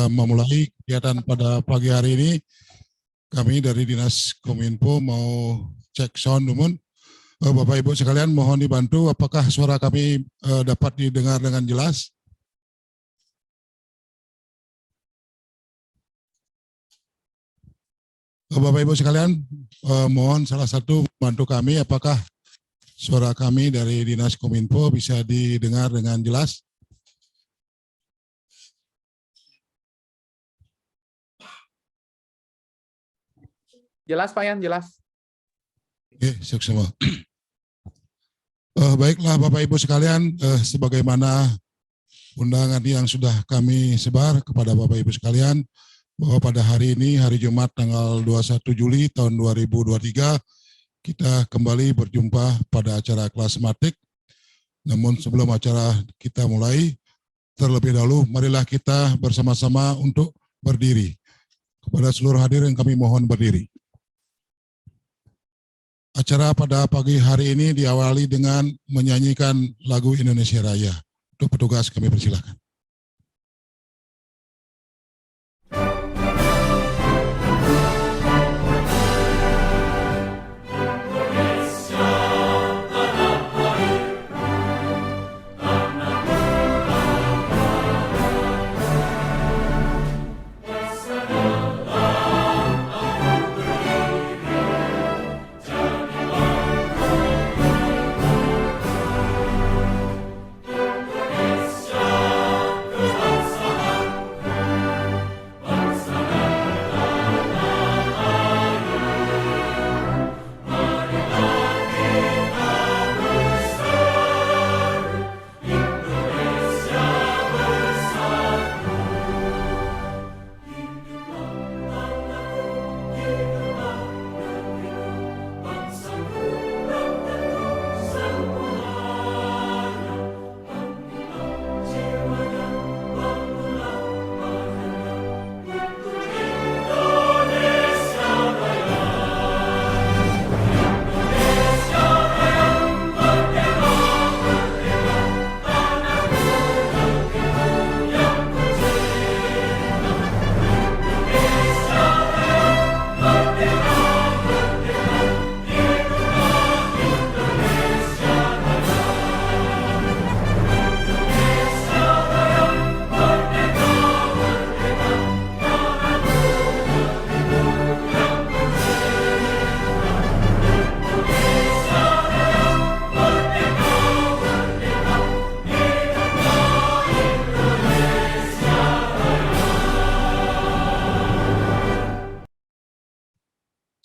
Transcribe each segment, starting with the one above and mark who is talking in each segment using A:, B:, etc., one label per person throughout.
A: kita memulai kegiatan pada pagi hari ini. Kami dari Dinas Kominfo mau cek sound dulu. Bapak Ibu sekalian mohon dibantu apakah suara kami dapat didengar dengan jelas? Bapak Ibu sekalian mohon salah satu bantu kami apakah suara kami dari Dinas Kominfo bisa didengar dengan jelas?
B: Jelas Pak Yan, jelas.
A: Oke, semua. Baiklah Bapak Ibu sekalian, sebagaimana undangan yang sudah kami sebar kepada Bapak Ibu sekalian, bahwa pada hari ini, hari Jumat tanggal 21 Juli tahun 2023, kita kembali berjumpa pada acara kelas matik. Namun sebelum acara kita mulai, terlebih dahulu marilah kita bersama-sama untuk berdiri. Kepada seluruh hadirin kami mohon berdiri. Acara pada pagi hari ini diawali dengan menyanyikan lagu Indonesia Raya. Untuk petugas kami persilakan.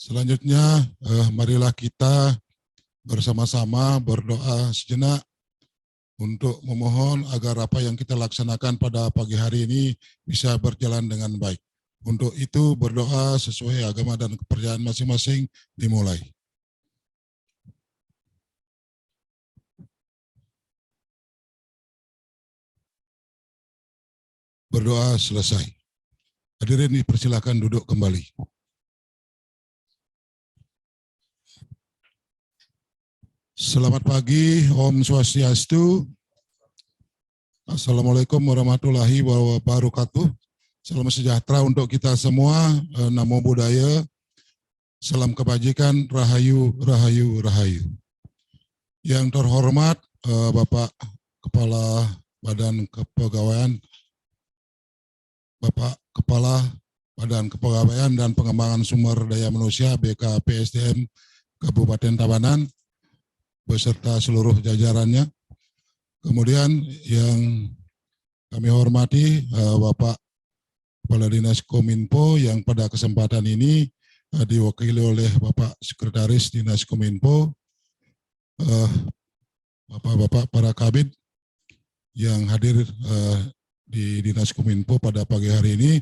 A: Selanjutnya, marilah kita bersama-sama berdoa sejenak untuk memohon agar apa yang kita laksanakan pada pagi hari ini bisa berjalan dengan baik. Untuk itu berdoa sesuai agama dan kepercayaan masing-masing dimulai. Berdoa selesai. Hadirin dipersilakan duduk kembali. Selamat pagi, Om Swastiastu. Assalamualaikum warahmatullahi wabarakatuh. Salam sejahtera untuk kita semua. Namo Buddhaya. Salam kebajikan. Rahayu, rahayu, rahayu. Yang terhormat Bapak Kepala Badan Kepegawaian, Bapak Kepala Badan Kepegawaian dan Pengembangan Sumber Daya Manusia BKPSDM Kabupaten Tabanan, beserta seluruh jajarannya. Kemudian yang kami hormati Bapak Kepala Dinas Kominfo yang pada kesempatan ini diwakili oleh Bapak Sekretaris Dinas Kominfo, Bapak-bapak para kabid yang hadir di Dinas Kominfo pada pagi hari ini.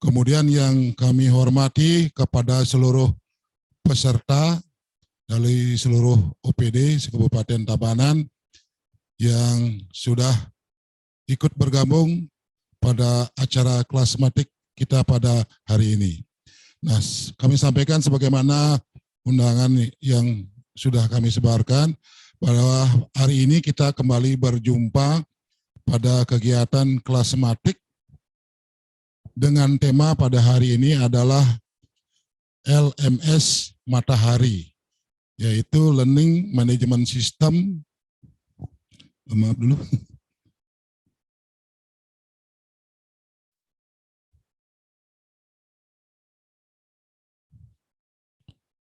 A: Kemudian yang kami hormati kepada seluruh peserta dari seluruh OPD Kabupaten Tabanan yang sudah ikut bergabung pada acara kelas matik kita pada hari ini. Nah, kami sampaikan sebagaimana undangan yang sudah kami sebarkan, bahwa hari ini kita kembali berjumpa pada kegiatan kelas matik dengan tema pada hari ini adalah LMS Matahari, yaitu Learning Management System. Maaf dulu.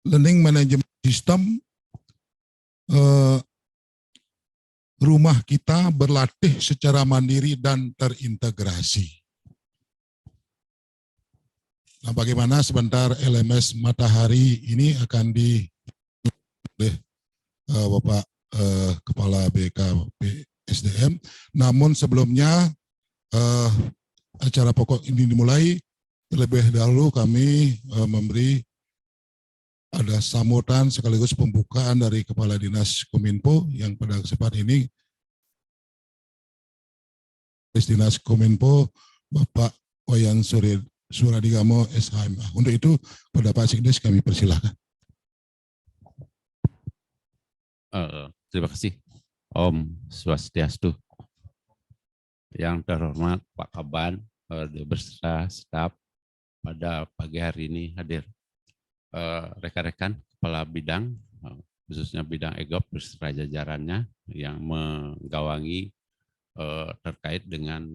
A: Learning Management System, rumah kita berlatih secara mandiri dan terintegrasi. Nah, bagaimana sebentar LMS Matahari ini akan di oleh Bapak Kepala BKP SDM. Namun sebelumnya acara pokok ini dimulai, terlebih dahulu kami memberi ada sambutan sekaligus pembukaan dari Kepala Dinas Kominfo yang pada kesempatan ini Dinas Kominfo Bapak Wayan Suradigamo SHMA. Untuk itu pada Pak Sikdes kami persilahkan.
C: Terima kasih Om Swastiastu. Yang terhormat Pak Kaban beserta staf pada pagi hari ini hadir. Rekan-rekan kepala bidang, khususnya bidang EGOP beserta jajarannya yang menggawangi terkait dengan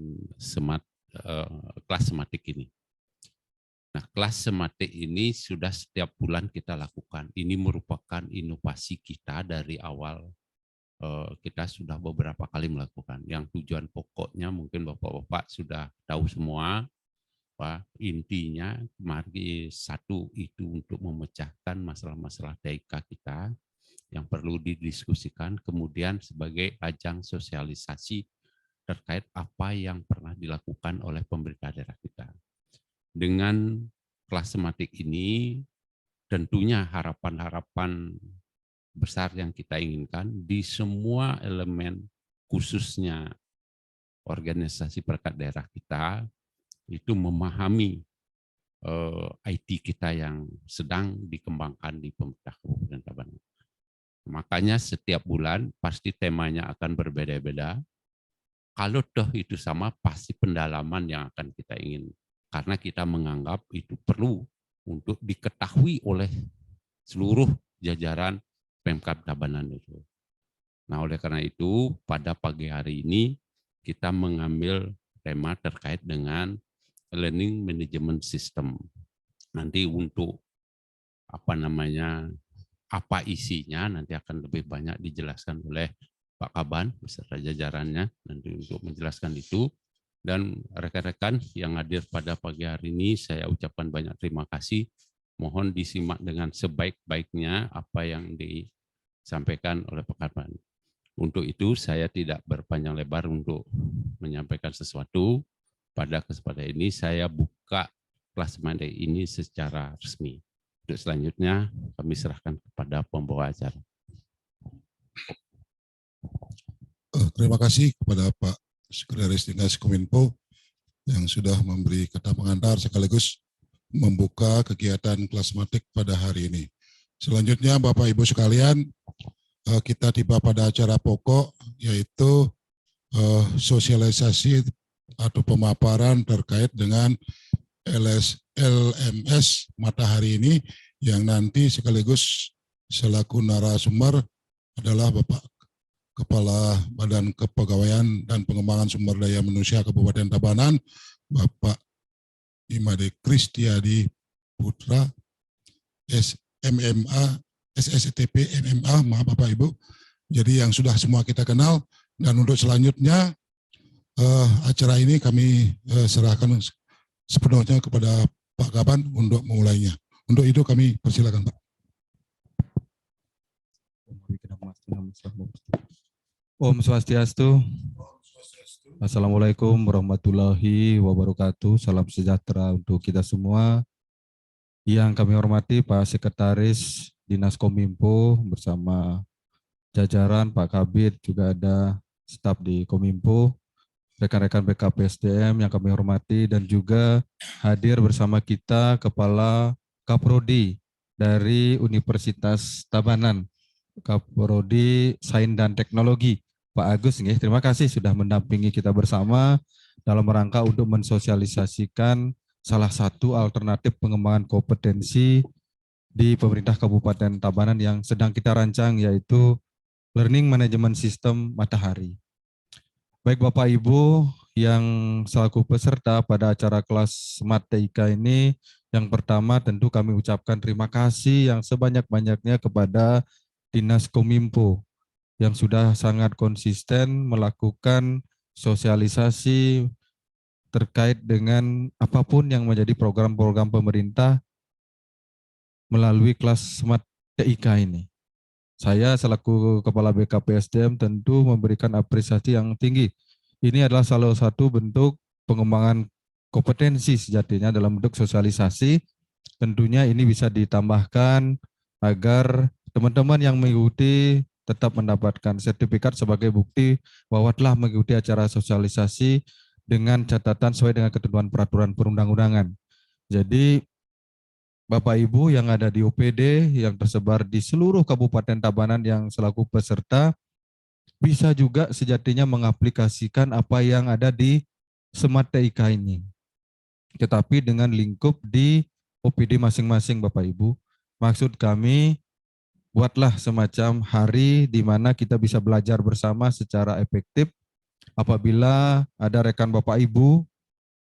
C: kelas sematik ini. Nah, kelas sematik ini sudah setiap bulan kita lakukan. Ini merupakan inovasi kita dari awal. Kita sudah beberapa kali melakukan. Yang tujuan pokoknya mungkin Bapak-Bapak sudah tahu semua. Intinya mari satu itu untuk memecahkan masalah-masalah TIK kita yang perlu didiskusikan, kemudian sebagai ajang sosialisasi terkait apa yang pernah dilakukan oleh pemerintah daerah kita. Dengan kelas sematik ini tentunya harapan-harapan besar yang kita inginkan di semua elemen khususnya organisasi perangkat daerah kita itu memahami IT kita yang sedang dikembangkan di pemerintah Kabupaten Tabanan. Makanya setiap bulan pasti temanya akan berbeda-beda. Kalau toh itu sama, pasti pendalaman yang akan kita ingin. Karena kita menganggap itu perlu untuk diketahui oleh seluruh jajaran Pemkab Tabanan itu. Nah, oleh karena itu, pada pagi hari ini kita mengambil tema terkait dengan Learning Management System. Nanti untuk apa isinya nanti akan lebih banyak dijelaskan oleh Pak Kaban beserta jajarannya nanti untuk menjelaskan itu. Dan rekan-rekan yang hadir pada pagi hari ini saya ucapkan banyak terima kasih. Mohon disimak dengan sebaik-baiknya apa yang disampaikan oleh Pak Kaban. Untuk itu saya tidak berpanjang lebar untuk menyampaikan sesuatu. Pada kesempatan ini saya buka kelas mandiri ini secara resmi. Untuk selanjutnya kami serahkan kepada pembawa acara.
A: Terima kasih kepada Pak Sekretaris Dinas Kominfo yang sudah memberi kata pengantar sekaligus membuka kegiatan kelas matik pada hari ini. Selanjutnya Bapak Ibu sekalian, kita tiba pada acara pokok yaitu sosialisasi atau pemaparan terkait dengan LMS Matahari ini yang nanti sekaligus selaku narasumber adalah Bapak Kepala Badan Kepegawaian dan Pengembangan Sumber Daya Manusia Kabupaten Tabanan, Bapak Imade Kristiadi Putra, SSTP MMA, maaf Bapak Ibu. Jadi yang sudah semua kita kenal, dan untuk selanjutnya acara ini kami serahkan sepenuhnya kepada Pak Kaban untuk memulainya. Untuk itu kami persilakan Pak.
D: Om Swastiastu. Assalamualaikum warahmatullahi wabarakatuh. Salam sejahtera untuk kita semua. Yang kami hormati Pak Sekretaris Dinas Kominfo bersama jajaran Pak Kabid, juga ada staf di Kominfo, rekan-rekan BKP SDM yang kami hormati, dan juga hadir bersama kita Kepala Kaprodi dari Universitas Tabanan, Kaprodi Sains dan Teknologi, Pak Agus. Terima kasih sudah mendampingi kita bersama dalam rangka untuk mensosialisasikan salah satu alternatif pengembangan kompetensi di pemerintah Kabupaten Tabanan yang sedang kita rancang, yaitu Learning Management System Matahari. Baik Bapak Ibu yang selaku peserta pada acara kelas Smart TIK ini, yang pertama tentu kami ucapkan terima kasih yang sebanyak-banyaknya kepada Dinas Kominfo yang sudah sangat konsisten melakukan sosialisasi terkait dengan apapun yang menjadi program-program pemerintah melalui kelas Smart TIK ini. Saya selaku Kepala BKPSDM tentu memberikan apresiasi yang tinggi. Ini adalah salah satu bentuk pengembangan kompetensi sejatinya dalam bentuk sosialisasi. Tentunya ini bisa ditambahkan agar teman-teman yang mengikuti tetap mendapatkan sertifikat sebagai bukti bahwa telah mengikuti acara sosialisasi dengan catatan sesuai dengan ketentuan peraturan perundang-undangan. Jadi Bapak Ibu yang ada di OPD yang tersebar di seluruh Kabupaten Tabanan yang selaku peserta bisa juga sejatinya mengaplikasikan apa yang ada di Smart TIK ini. Tetapi dengan lingkup di OPD masing-masing Bapak Ibu. Maksud kami buatlah semacam hari di mana kita bisa belajar bersama secara efektif apabila ada rekan Bapak Ibu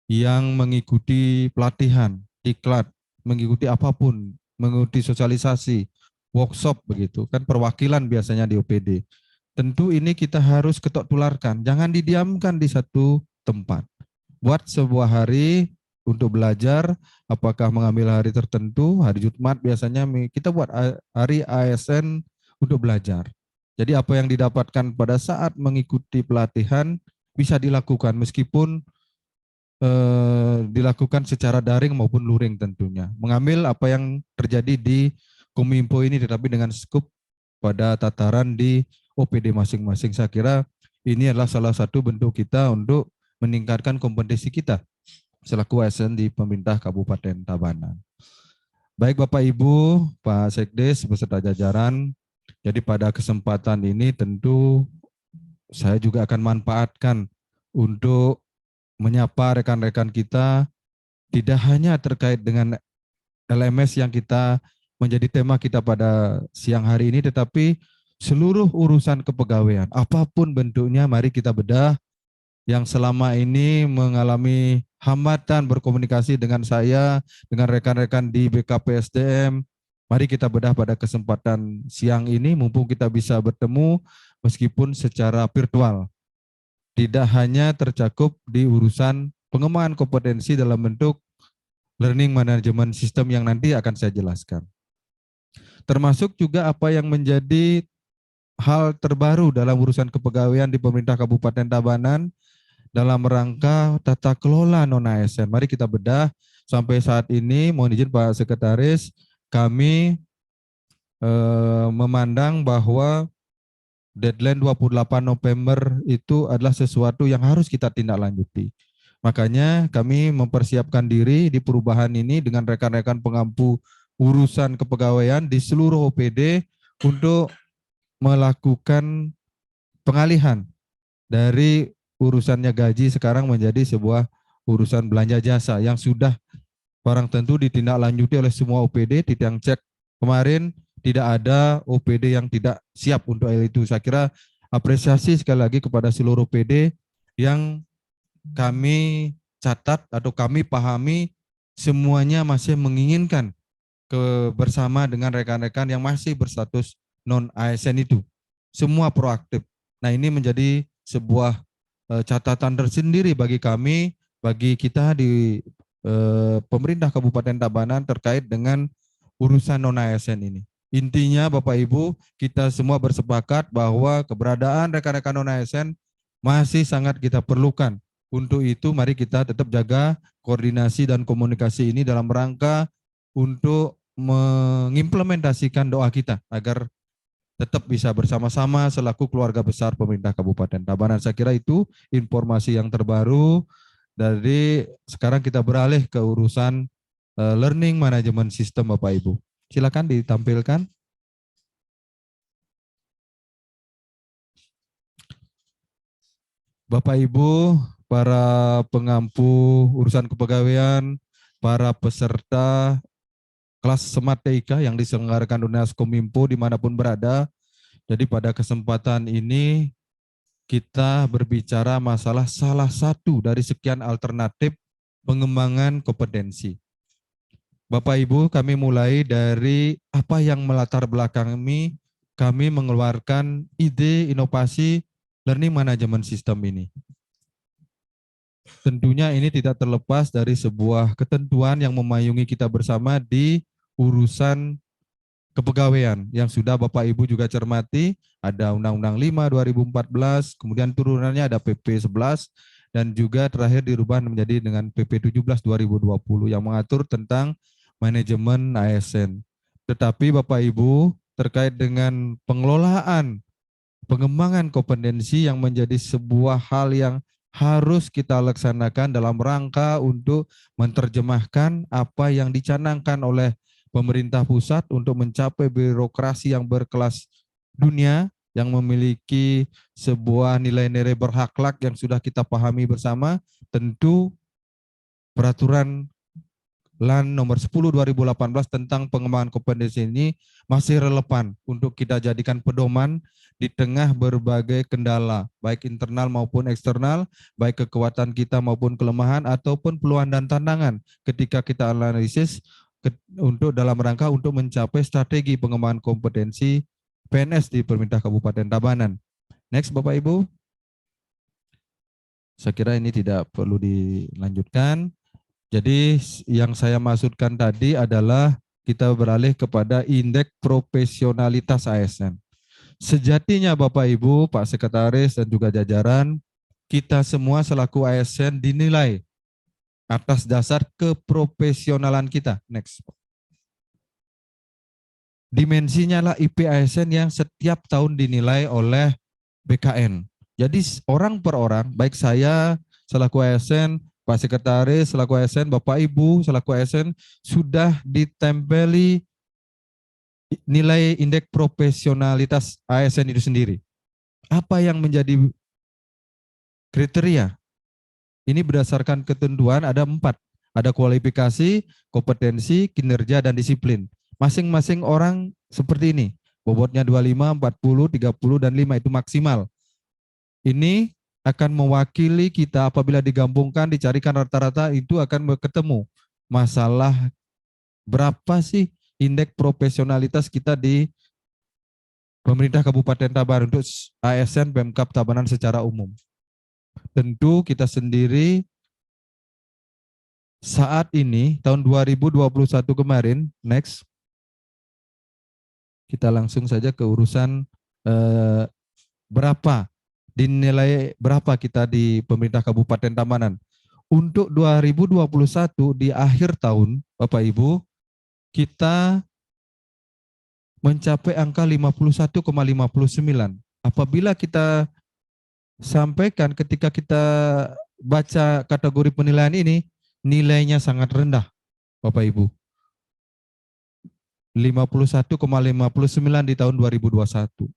D: yang mengikuti pelatihan, diklat, mengikuti apapun, mengikuti sosialisasi, workshop begitu, kan perwakilan biasanya di OPD. Tentu ini kita harus ketok tularkan, jangan didiamkan di satu tempat. Buat sebuah hari untuk belajar, apakah mengambil hari tertentu, hari Jumat biasanya kita buat hari ASN untuk belajar. Jadi apa yang didapatkan pada saat mengikuti pelatihan bisa dilakukan meskipun dilakukan secara daring maupun luring tentunya. Mengambil apa yang terjadi di Kominfo ini tetapi dengan skup pada tataran di OPD masing-masing. Saya kira ini adalah salah satu bentuk kita untuk meningkatkan kompetensi kita selaku ASN di pemerintah Kabupaten Tabanan. Baik Bapak Ibu, Pak Sekdes beserta jajaran, jadi pada kesempatan ini tentu saya juga akan manfaatkan untuk menyapa rekan-rekan kita tidak hanya terkait dengan LMS yang kita menjadi tema kita pada siang hari ini, tetapi seluruh urusan kepegawaian, apapun bentuknya, mari kita bedah. Yang selama ini mengalami hambatan berkomunikasi dengan saya, dengan rekan-rekan di BKPSDM, mari kita bedah pada kesempatan siang ini, mumpung kita bisa bertemu meskipun secara virtual. Tidak hanya tercakup di urusan pengembangan kompetensi dalam bentuk learning management system yang nanti akan saya jelaskan. Termasuk juga apa yang menjadi hal terbaru dalam urusan kepegawaian di pemerintah Kabupaten Tabanan dalam rangka tata kelola non-ASN. Mari kita bedah sampai saat ini, mohon izin Pak Sekretaris, kami memandang bahwa deadline 28 November itu adalah sesuatu yang harus kita tindak lanjuti. Makanya kami mempersiapkan diri di perubahan ini dengan rekan-rekan pengampu urusan kepegawaian di seluruh OPD untuk melakukan pengalihan dari urusannya gaji sekarang menjadi sebuah urusan belanja jasa yang sudah barang tentu ditindaklanjuti oleh semua OPD. Yang cek kemarin tidak ada OPD yang tidak siap untuk hal itu. Saya kira apresiasi sekali lagi kepada seluruh OPD yang kami catat atau kami pahami semuanya masih menginginkan bersama dengan rekan-rekan yang masih berstatus non-ASN itu. Semua proaktif. Nah ini menjadi sebuah catatan tersendiri bagi kami, bagi kita di pemerintah Kabupaten Tabanan terkait dengan urusan non-ASN ini. Intinya Bapak Ibu, kita semua bersepakat bahwa keberadaan rekan-rekan non-ASN masih sangat kita perlukan. Untuk itu mari kita tetap jaga koordinasi dan komunikasi ini dalam rangka untuk mengimplementasikan doa kita agar tetap bisa bersama-sama selaku keluarga besar pemerintah Kabupaten Tabanan. Saya kira itu informasi yang terbaru. Dari sekarang kita beralih ke urusan learning management system Bapak Ibu. Silakan ditampilkan. Bapak Ibu, para pengampu urusan kepegawaian para peserta kelas Smart TIK yang diselenggarakan Dinas Kominfo dimanapun berada. Jadi pada kesempatan ini kita berbicara masalah salah satu dari sekian alternatif pengembangan kompetensi. Bapak Ibu, kami mulai dari apa yang melatar belakangi kami mengeluarkan ide inovasi learning management system ini. Tentunya ini tidak terlepas dari sebuah ketentuan yang memayungi kita bersama di urusan kepegawaian yang sudah Bapak Ibu juga cermati, ada Undang-Undang 5 2014, kemudian turunannya ada PP 11, dan juga terakhir dirubah menjadi dengan PP 17 2020 yang mengatur tentang manajemen ASN. Tetapi Bapak Ibu terkait dengan pengelolaan pengembangan kompetensi yang menjadi sebuah hal yang harus kita laksanakan dalam rangka untuk menerjemahkan apa yang dicanangkan oleh pemerintah pusat untuk mencapai birokrasi yang berkelas dunia yang memiliki sebuah nilai-nilai berakhlak yang sudah kita pahami bersama. Tentu peraturan LAN nomor 10 2018 tentang pengembangan kompetensi ini masih relevan untuk kita jadikan pedoman di tengah berbagai kendala, baik internal maupun eksternal, baik kekuatan kita maupun kelemahan ataupun peluang dan tantangan ketika kita analisis untuk dalam rangka untuk mencapai strategi pengembangan kompetensi PNS di Pemerintah Kabupaten Tabanan. Next Bapak Ibu. Saya kira ini tidak perlu dilanjutkan. Jadi yang saya maksudkan tadi adalah kita beralih kepada indeks profesionalitas ASN. Sejatinya Bapak Ibu, Pak Sekretaris dan juga jajaran, kita semua selaku ASN dinilai atas dasar keprofesionalan kita. Next. Dimensinya lah IP ASN yang setiap tahun dinilai oleh BKN. Jadi orang per orang, baik saya selaku ASN, Pak Sekretaris selaku ASN, Bapak Ibu selaku ASN sudah ditempeli nilai indeks profesionalitas ASN itu sendiri. Apa yang menjadi kriteria? Ini berdasarkan ketentuan ada 4. Ada kualifikasi, kompetensi, kinerja, dan disiplin. Masing-masing orang seperti ini. Bobotnya 25, 40, 30, dan 5 itu maksimal. Ini akan mewakili kita apabila digabungkan, dicarikan rata-rata itu akan ketemu masalah berapa sih indeks profesionalitas kita di Pemerintah Kabupaten Tabanan untuk ASN Pemkab Tabanan secara umum. Tentu kita sendiri saat ini tahun 2021 kemarin, next. Kita langsung saja ke urusan berapa dinilai berapa kita di Pemerintah Kabupaten Tabanan. Untuk 2021 di akhir tahun, Bapak Ibu, kita mencapai angka 51,59. Apabila kita sampaikan ketika kita baca kategori penilaian ini, nilainya sangat rendah, Bapak Ibu. 51,59 di tahun 2021.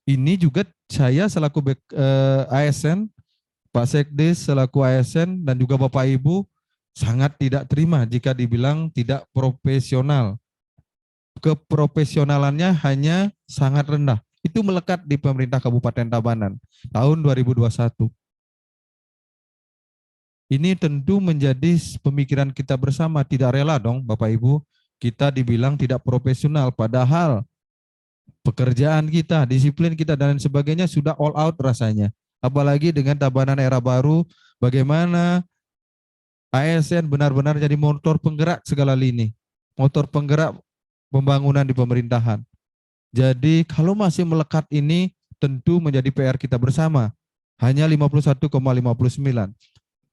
D: Ini juga saya selaku ASN, Pak Sekdes selaku ASN dan juga Bapak Ibu sangat tidak terima jika dibilang tidak profesional. Keprofesionalannya hanya sangat rendah. Itu melekat di Pemerintah Kabupaten Tabanan tahun 2021. Ini tentu menjadi pemikiran kita bersama, tidak rela dong Bapak Ibu kita dibilang tidak profesional padahal pekerjaan kita, disiplin kita dan sebagainya sudah all out rasanya. Apalagi dengan Tabanan era baru, bagaimana ASN benar-benar jadi motor penggerak segala lini. Motor penggerak pembangunan di pemerintahan. Jadi kalau masih melekat ini tentu menjadi PR kita bersama. Hanya 51,59.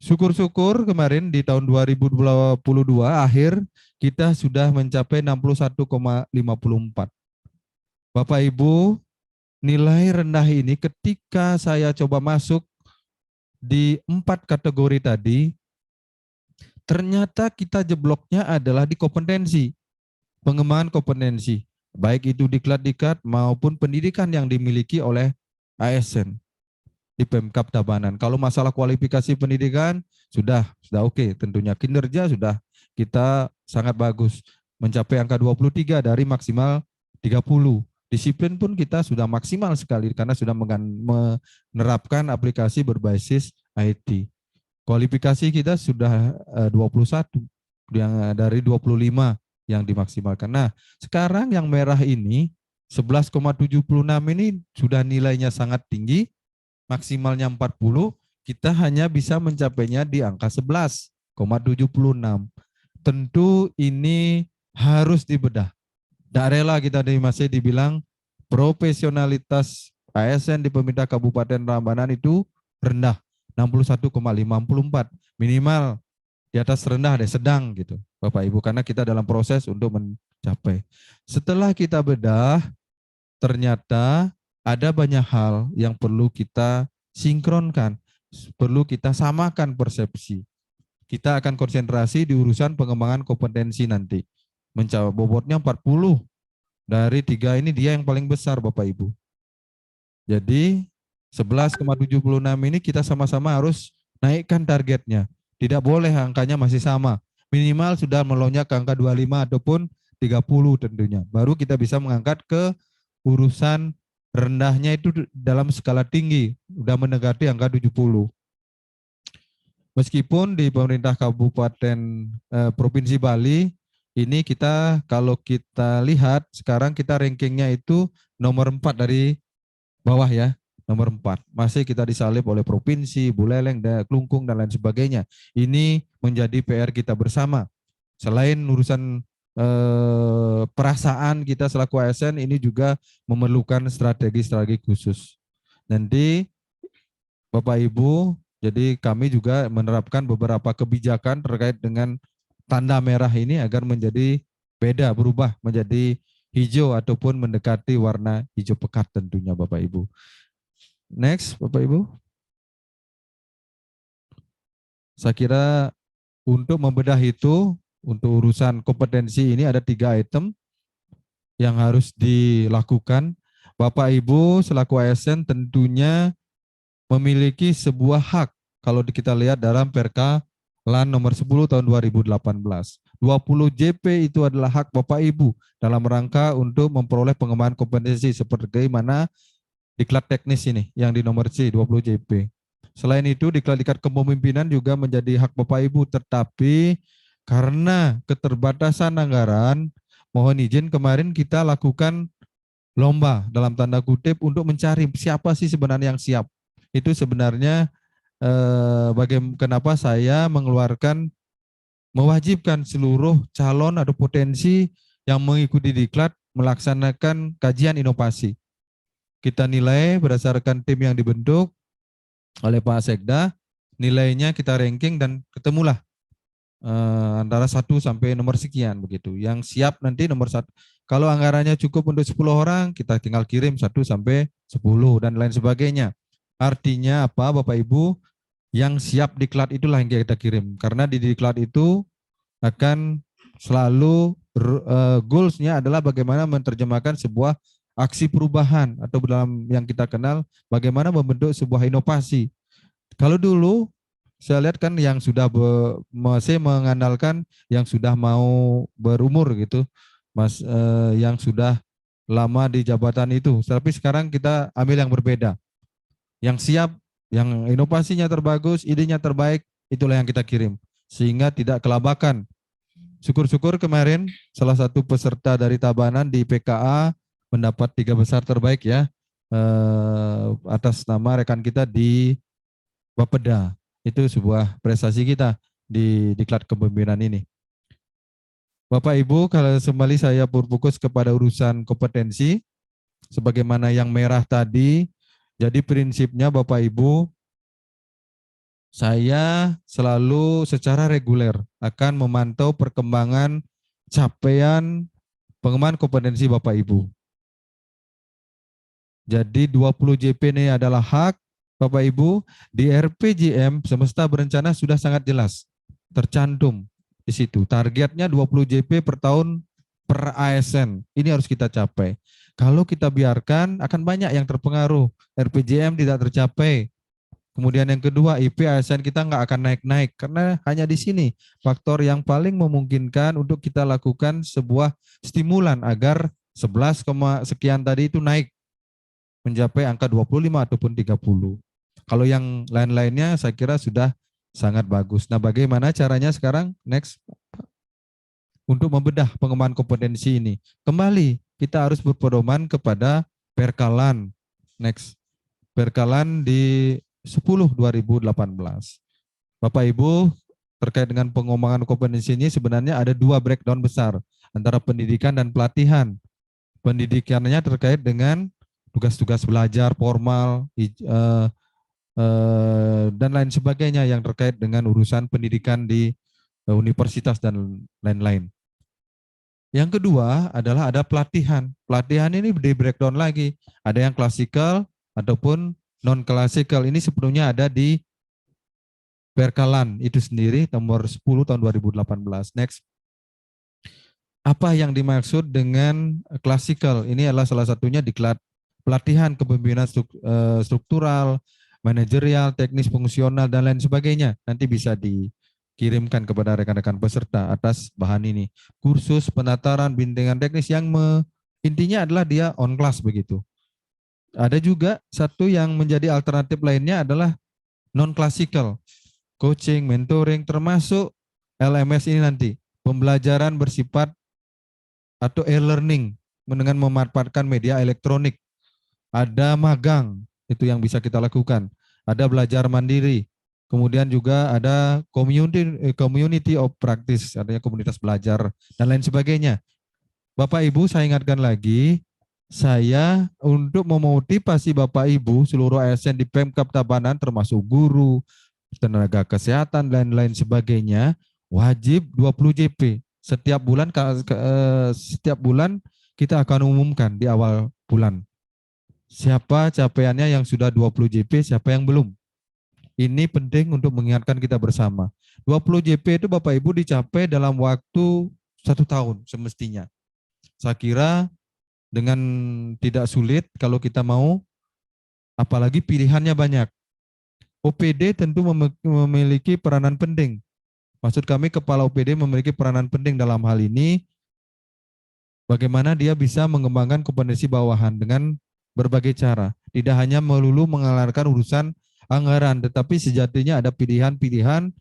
D: Syukur-syukur kemarin di tahun 2022 akhir kita sudah mencapai 61,54. Bapak Ibu, nilai rendah ini ketika saya coba masuk di 4 kategori tadi, ternyata kita jebloknya adalah di kompetensi, pengembangan kompetensi, baik itu diklat-diklat maupun pendidikan yang dimiliki oleh ASN di Pemkab Tabanan. Kalau masalah kualifikasi pendidikan sudah oke, tentunya kinerja sudah kita sangat bagus. Mencapai angka 23 dari maksimal 30. Disiplin pun kita sudah maksimal sekali karena sudah menerapkan aplikasi berbasis IT. Kualifikasi kita sudah 21 yang dari 25 yang dimaksimalkan. Nah, sekarang yang merah ini 11,76 ini sudah nilainya sangat tinggi, maksimalnya 40, kita hanya bisa mencapainya di angka 11,76. Tentu ini harus dibedah. Tidak rela kita masih dibilang profesionalitas ASN di pemerintah Kabupaten Prambanan itu rendah, 61,54. Minimal di atas rendah ada sedang gitu, Bapak Ibu, karena kita dalam proses untuk mencapai. Setelah kita bedah, ternyata ada banyak hal yang perlu kita sinkronkan, perlu kita samakan persepsi. Kita akan konsentrasi di urusan pengembangan kompetensi nanti. Mencapai bobotnya 40. Dari 3 ini dia yang paling besar Bapak Ibu. Jadi 11,76 ini kita sama-sama harus naikkan targetnya. Tidak boleh angkanya masih sama. Minimal sudah melonjak ke angka 25 ataupun 30 tentunya. Baru kita bisa mengangkat ke urusan rendahnya itu dalam skala tinggi. Sudah mendekati angka 70. Meskipun di pemerintah Kabupaten Provinsi Bali, ini kita kalau kita lihat sekarang kita rankingnya itu nomor 4 dari bawah ya, nomor 4. Masih kita disalip oleh provinsi, Buleleng, Klungkung dan lain sebagainya. Ini menjadi PR kita bersama. Selain urusan perasaan kita selaku ASN, ini juga memerlukan strategi-strategi khusus. Nanti Bapak Ibu, jadi kami juga menerapkan beberapa kebijakan terkait dengan tanda merah ini agar menjadi beda, berubah menjadi hijau ataupun mendekati warna hijau pekat tentunya Bapak Ibu. Next Bapak Ibu. Saya kira untuk membedah itu, untuk urusan kompetensi ini ada 3 item yang harus dilakukan. Bapak Ibu selaku ASN tentunya memiliki sebuah hak kalau kita lihat dalam Perka LAN nomor 10 tahun 2018. 20 JP itu adalah hak Bapak Ibu dalam rangka untuk memperoleh pengembangan kompetensi seperti mana diklat teknis ini yang di nomor C 20 JP. Selain itu diklat kepemimpinan juga menjadi hak Bapak Ibu, tetapi karena keterbatasan anggaran, mohon izin kemarin kita lakukan lomba dalam tanda kutip untuk mencari siapa sih sebenarnya yang siap. Itu sebenarnya kenapa saya mengeluarkan mewajibkan seluruh calon atau potensi yang mengikuti diklat melaksanakan kajian inovasi. Kita nilai berdasarkan tim yang dibentuk oleh Pak Sekda, nilainya kita ranking dan ketemulah antara 1 sampai nomor sekian begitu. Yang siap nanti nomor 1. Kalau anggarannya cukup untuk 10 orang, kita tinggal kirim 1 sampai 10 dan lain sebagainya. Artinya apa Bapak Ibu? Yang siap diklat itulah yang kita kirim. Karena di diklat itu akan selalu goals-nya adalah bagaimana menerjemahkan sebuah aksi perubahan atau dalam yang kita kenal bagaimana membentuk sebuah inovasi. Kalau dulu saya lihat kan yang sudah masih mengandalkan yang sudah mau berumur gitu, yang sudah lama di jabatan itu. Tapi sekarang kita ambil yang berbeda. Yang siap, yang inovasinya terbagus, idenya terbaik, itulah yang kita kirim. Sehingga tidak kelabakan. Syukur-syukur kemarin salah satu peserta dari Tabanan di PKA mendapat 3 besar terbaik ya, atas nama rekan kita di Bapeda. Itu sebuah prestasi kita di diklat kepemimpinan ini. Bapak Ibu, kalau kembali saya berfokus kepada urusan kompetensi, sebagaimana yang merah tadi, jadi prinsipnya Bapak Ibu, saya selalu secara reguler akan memantau perkembangan capaian pengembangan kompetensi Bapak Ibu. Jadi 20 JP ini adalah hak Bapak Ibu, di RPJM semesta berencana sudah sangat jelas tercantum di situ. Targetnya 20 JP per tahun per ASN. Ini harus kita capai. Kalau kita biarkan akan banyak yang terpengaruh. RPJM tidak tercapai. Kemudian yang kedua, IP ASN kita nggak akan naik-naik karena hanya di sini faktor yang paling memungkinkan untuk kita lakukan sebuah stimulan agar 11, sekian tadi itu naik mencapai angka 25 ataupun 30. Kalau yang lain-lainnya saya kira sudah sangat bagus. Nah, bagaimana caranya sekarang? Next. Untuk membedah pengembangan kompetensi ini. Kembali, kita harus berpedoman kepada Perkalan. Next. Perkalan di 10/2018. Bapak Ibu, terkait dengan pengembangan kompetensi ini sebenarnya ada 2 breakdown besar antara pendidikan dan pelatihan. Pendidikannya terkait dengan tugas-tugas belajar formal dan lain sebagainya yang terkait dengan urusan pendidikan di universitas dan lain-lain. Yang kedua adalah ada pelatihan. Pelatihan ini di breakdown lagi. Ada yang klasikal ataupun non-klasikal. Ini sepenuhnya ada di Perkalan itu sendiri nomor 10 tahun 2018. Next. Apa yang dimaksud dengan klasikal? Ini adalah salah satunya di pelatihan kepemimpinan struktural, manajerial, teknis fungsional, dan lain sebagainya. Nanti bisa dikirimkan kepada rekan-rekan peserta atas bahan ini. Kursus penataran bimbingan teknis yang intinya adalah dia on class begitu. Ada juga satu yang menjadi alternatif lainnya adalah non-klasikal. Coaching, mentoring, termasuk LMS ini nanti. Pembelajaran bersifat atau e-learning dengan memanfaatkan media elektronik. Ada magang, itu yang bisa kita lakukan. Ada belajar mandiri. Kemudian juga ada community of practice, artinya komunitas belajar, dan lain sebagainya. Bapak Ibu, saya ingatkan lagi, saya untuk memotivasi Bapak Ibu seluruh ASN di Pemkab Tabanan termasuk guru, tenaga kesehatan dan lain sebagainya wajib 20 JP. Setiap bulan kita akan umumkan di awal bulan. Siapa capaiannya yang sudah 20 JP, siapa yang belum. Ini penting untuk mengingatkan kita bersama. 20 JP itu Bapak Ibu dicapai dalam waktu 1 tahun semestinya. Saya kira dengan tidak sulit kalau kita mau, apalagi pilihannya banyak. OPD tentu memiliki peranan penting. Maksud kami kepala OPD memiliki peranan penting dalam hal ini. Bagaimana dia bisa mengembangkan kompetensi bawahan dengan berbagai cara. Tidak hanya melulu mengelarkan urusan anggaran, tetapi sejatinya ada pilihan-pilihan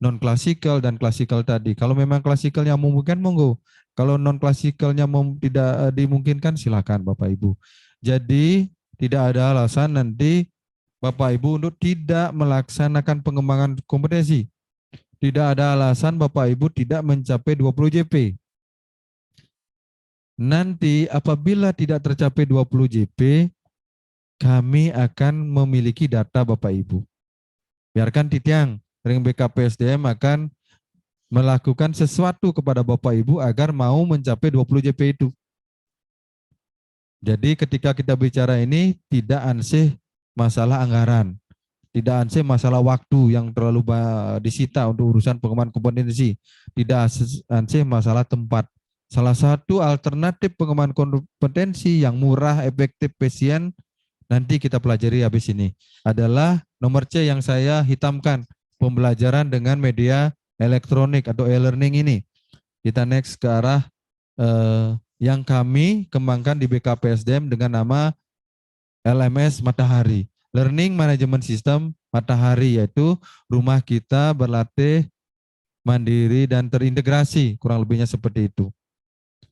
D: non-klasikal dan klasikal tadi. Kalau memang klasikalnya memungkinkan, monggo. Kalau non-klasikalnya tidak dimungkinkan, silakan Bapak Ibu. Jadi tidak ada alasan nanti Bapak Ibu untuk tidak melaksanakan pengembangan kompetensi. Tidak ada alasan Bapak Ibu tidak mencapai 20 JP. Nanti apabila tidak tercapai 20 JP, kami akan memiliki data Bapak Ibu. Biarkan Titiang, Ring BKPSDM akan melakukan sesuatu kepada Bapak Ibu agar mau mencapai 20 JP itu. Jadi ketika kita bicara ini tidak ansih masalah anggaran, tidak ansih masalah waktu yang terlalu disita untuk urusan pengembangan kompetensi, tidak ansih masalah tempat. Salah satu alternatif pengembangan kompetensi yang murah, efektif, efisien, nanti kita pelajari habis ini, adalah nomor C yang saya hitamkan, pembelajaran dengan media elektronik atau e-learning ini. Kita next ke arah yang kami kembangkan di BKPSDM dengan nama LMS Matahari, Learning Management System Matahari, yaitu rumah kita berlatih mandiri dan terintegrasi, kurang lebihnya seperti itu.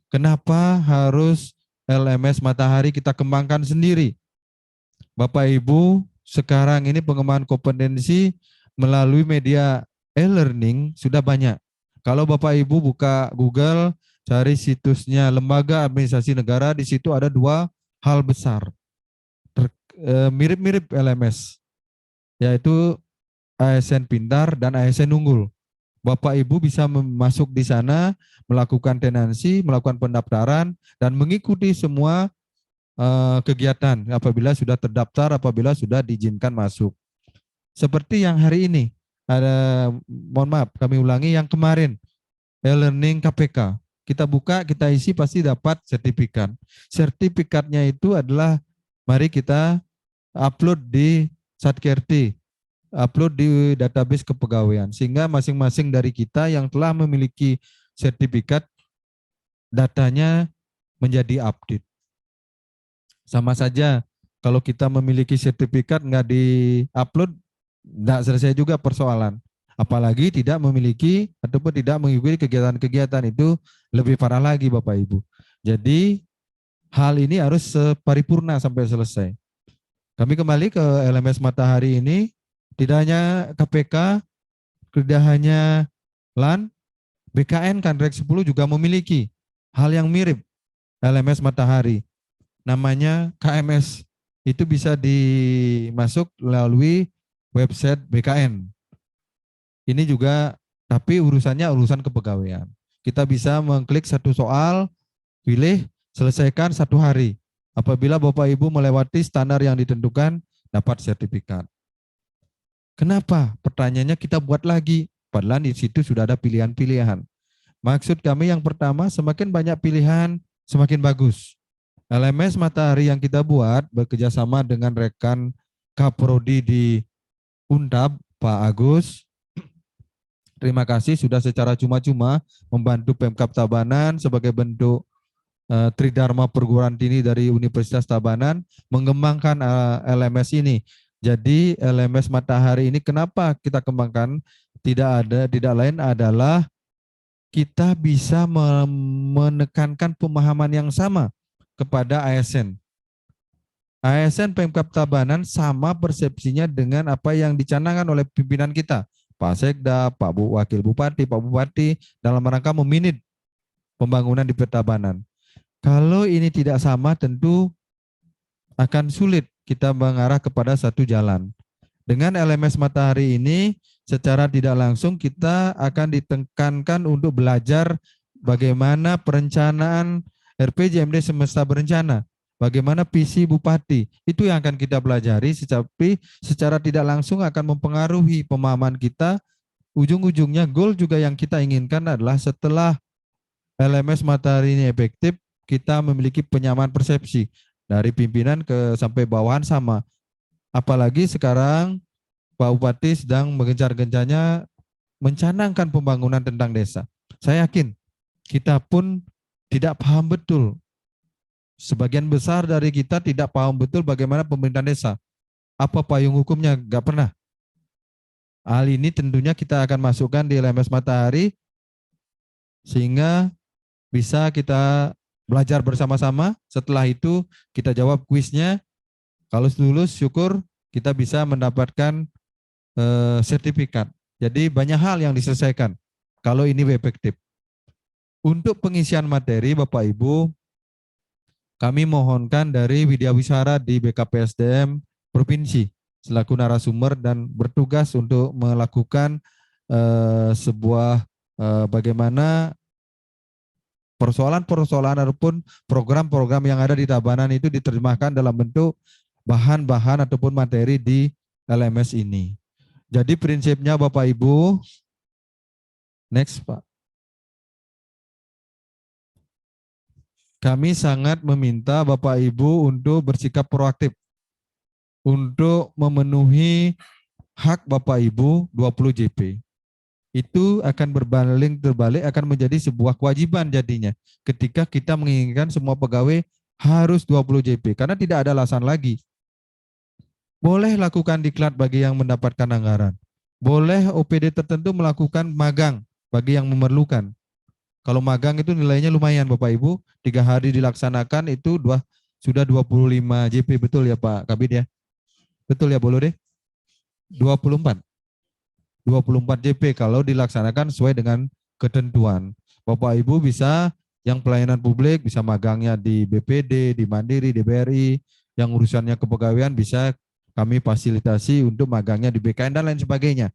D: Kenapa harus LMS Matahari kita kembangkan sendiri? Bapak Ibu, sekarang ini pengembangan kompetensi melalui media e-learning sudah banyak. Kalau Bapak Ibu buka Google, cari situsnya Lembaga Administrasi Negara, di situ ada 2 hal besar. Mirip-mirip LMS, yaitu ASN Pintar dan ASN Unggul. Bapak Ibu bisa masuk di sana, melakukan tenansi, melakukan pendaftaran, dan mengikuti semua kegiatan apabila sudah terdaftar, apabila sudah diizinkan masuk. Seperti yang hari ini, ada, mohon maaf, kami ulangi yang kemarin, e-learning KPK. Kita buka, kita isi, pasti dapat sertifikat. Sertifikatnya itu adalah, mari kita upload di Satkerti, upload di database kepegawaian, sehingga masing-masing dari kita yang telah memiliki sertifikat datanya menjadi update. Sama saja kalau kita memiliki sertifikat nggak di-upload, nggak selesai juga persoalan. Apalagi tidak memiliki ataupun tidak mengikuti kegiatan-kegiatan, itu lebih parah lagi Bapak Ibu. Jadi hal ini harus paripurna sampai selesai. Kami kembali ke LMS Matahari ini, tidak hanya KPK, tidak hanya LAN, BKN Kanrek 10 juga memiliki hal yang mirip LMS Matahari. Namanya KMS. Itu bisa dimasuk melalui website BKN. Ini juga, tapi urusannya urusan kepegawaian. Kita bisa mengklik satu soal, pilih, selesaikan 1 hari. Apabila Bapak Ibu melewati standar yang ditentukan, dapat sertifikat. Kenapa? Pertanyaannya kita buat lagi. Padahal di situ sudah ada pilihan-pilihan. Maksud kami yang pertama, semakin banyak pilihan, semakin bagus. LMS Matahari yang kita buat bekerjasama dengan rekan Kaprodi di Undab, Pak Agus. Terima kasih sudah secara cuma-cuma membantu Pemkab Tabanan sebagai bentuk Tridharma Perguruan Tinggi dari Universitas Tabanan mengembangkan LMS ini. Jadi LMS Matahari ini kenapa kita kembangkan? Tidak lain adalah kita bisa menekankan pemahaman yang sama kepada ASN. ASN Pemkab Tabanan sama persepsinya dengan apa yang dicanangkan oleh pimpinan kita, Pak Sekda, Wakil Bupati, Pak Bupati, dalam rangka meminit pembangunan di Pertabanan. Kalau ini tidak sama, tentu akan sulit kita mengarah kepada satu jalan. Dengan LMS Matahari ini, secara tidak langsung kita akan ditekankan untuk belajar bagaimana perencanaan RPJMD semesta berencana, bagaimana visi Bupati. Itu yang akan kita pelajari, tetapi secara tidak langsung akan mempengaruhi pemahaman kita. Ujung-ujungnya goal juga yang kita inginkan adalah setelah LMS Matahari ini efektif, kita memiliki penyamaan persepsi dari pimpinan ke sampai bawahan sama. Apalagi sekarang Pak Bupati sedang menggencar-gencarnya mencanangkan pembangunan tentang desa. Saya yakin kita pun tidak paham betul. Sebagian besar dari kita tidak paham betul bagaimana pemerintahan desa. Apa payung hukumnya? Enggak pernah. Hal ini tentunya kita akan masukkan di LMS Matahari sehingga bisa kita belajar bersama-sama. Setelah itu kita jawab kuisnya. Kalau lulus, syukur kita bisa mendapatkan sertifikat. Jadi banyak hal yang diselesaikan kalau ini efektif. Untuk pengisian materi, Bapak Ibu, kami mohonkan dari Widyawisara di BKPSDM Provinsi selaku narasumber dan bertugas untuk melakukan sebuah bagaimana persoalan-persoalan ataupun program-program yang ada di Tabanan itu diterjemahkan dalam bentuk bahan-bahan ataupun materi di LMS ini. Jadi prinsipnya Bapak Ibu, next Pak. Kami sangat meminta Bapak Ibu untuk bersikap proaktif untuk memenuhi hak Bapak Ibu 20 JP. Itu akan terbalik akan menjadi sebuah kewajiban jadinya ketika kita menginginkan semua pegawai harus 20 JP karena tidak ada alasan lagi. Boleh lakukan diklat bagi yang mendapatkan anggaran. Boleh OPD tertentu melakukan magang bagi yang memerlukan. Kalau magang itu nilainya lumayan Bapak Ibu, 3 hari dilaksanakan itu sudah 25 JP, betul ya Pak Kabid ya? Betul ya boleh deh? 24 JP kalau dilaksanakan sesuai dengan ketentuan. Bapak Ibu bisa yang pelayanan publik bisa magangnya di BPD, di Mandiri, di BRI, yang urusannya kepegawaian bisa kami fasilitasi untuk magangnya di BKN dan lain sebagainya.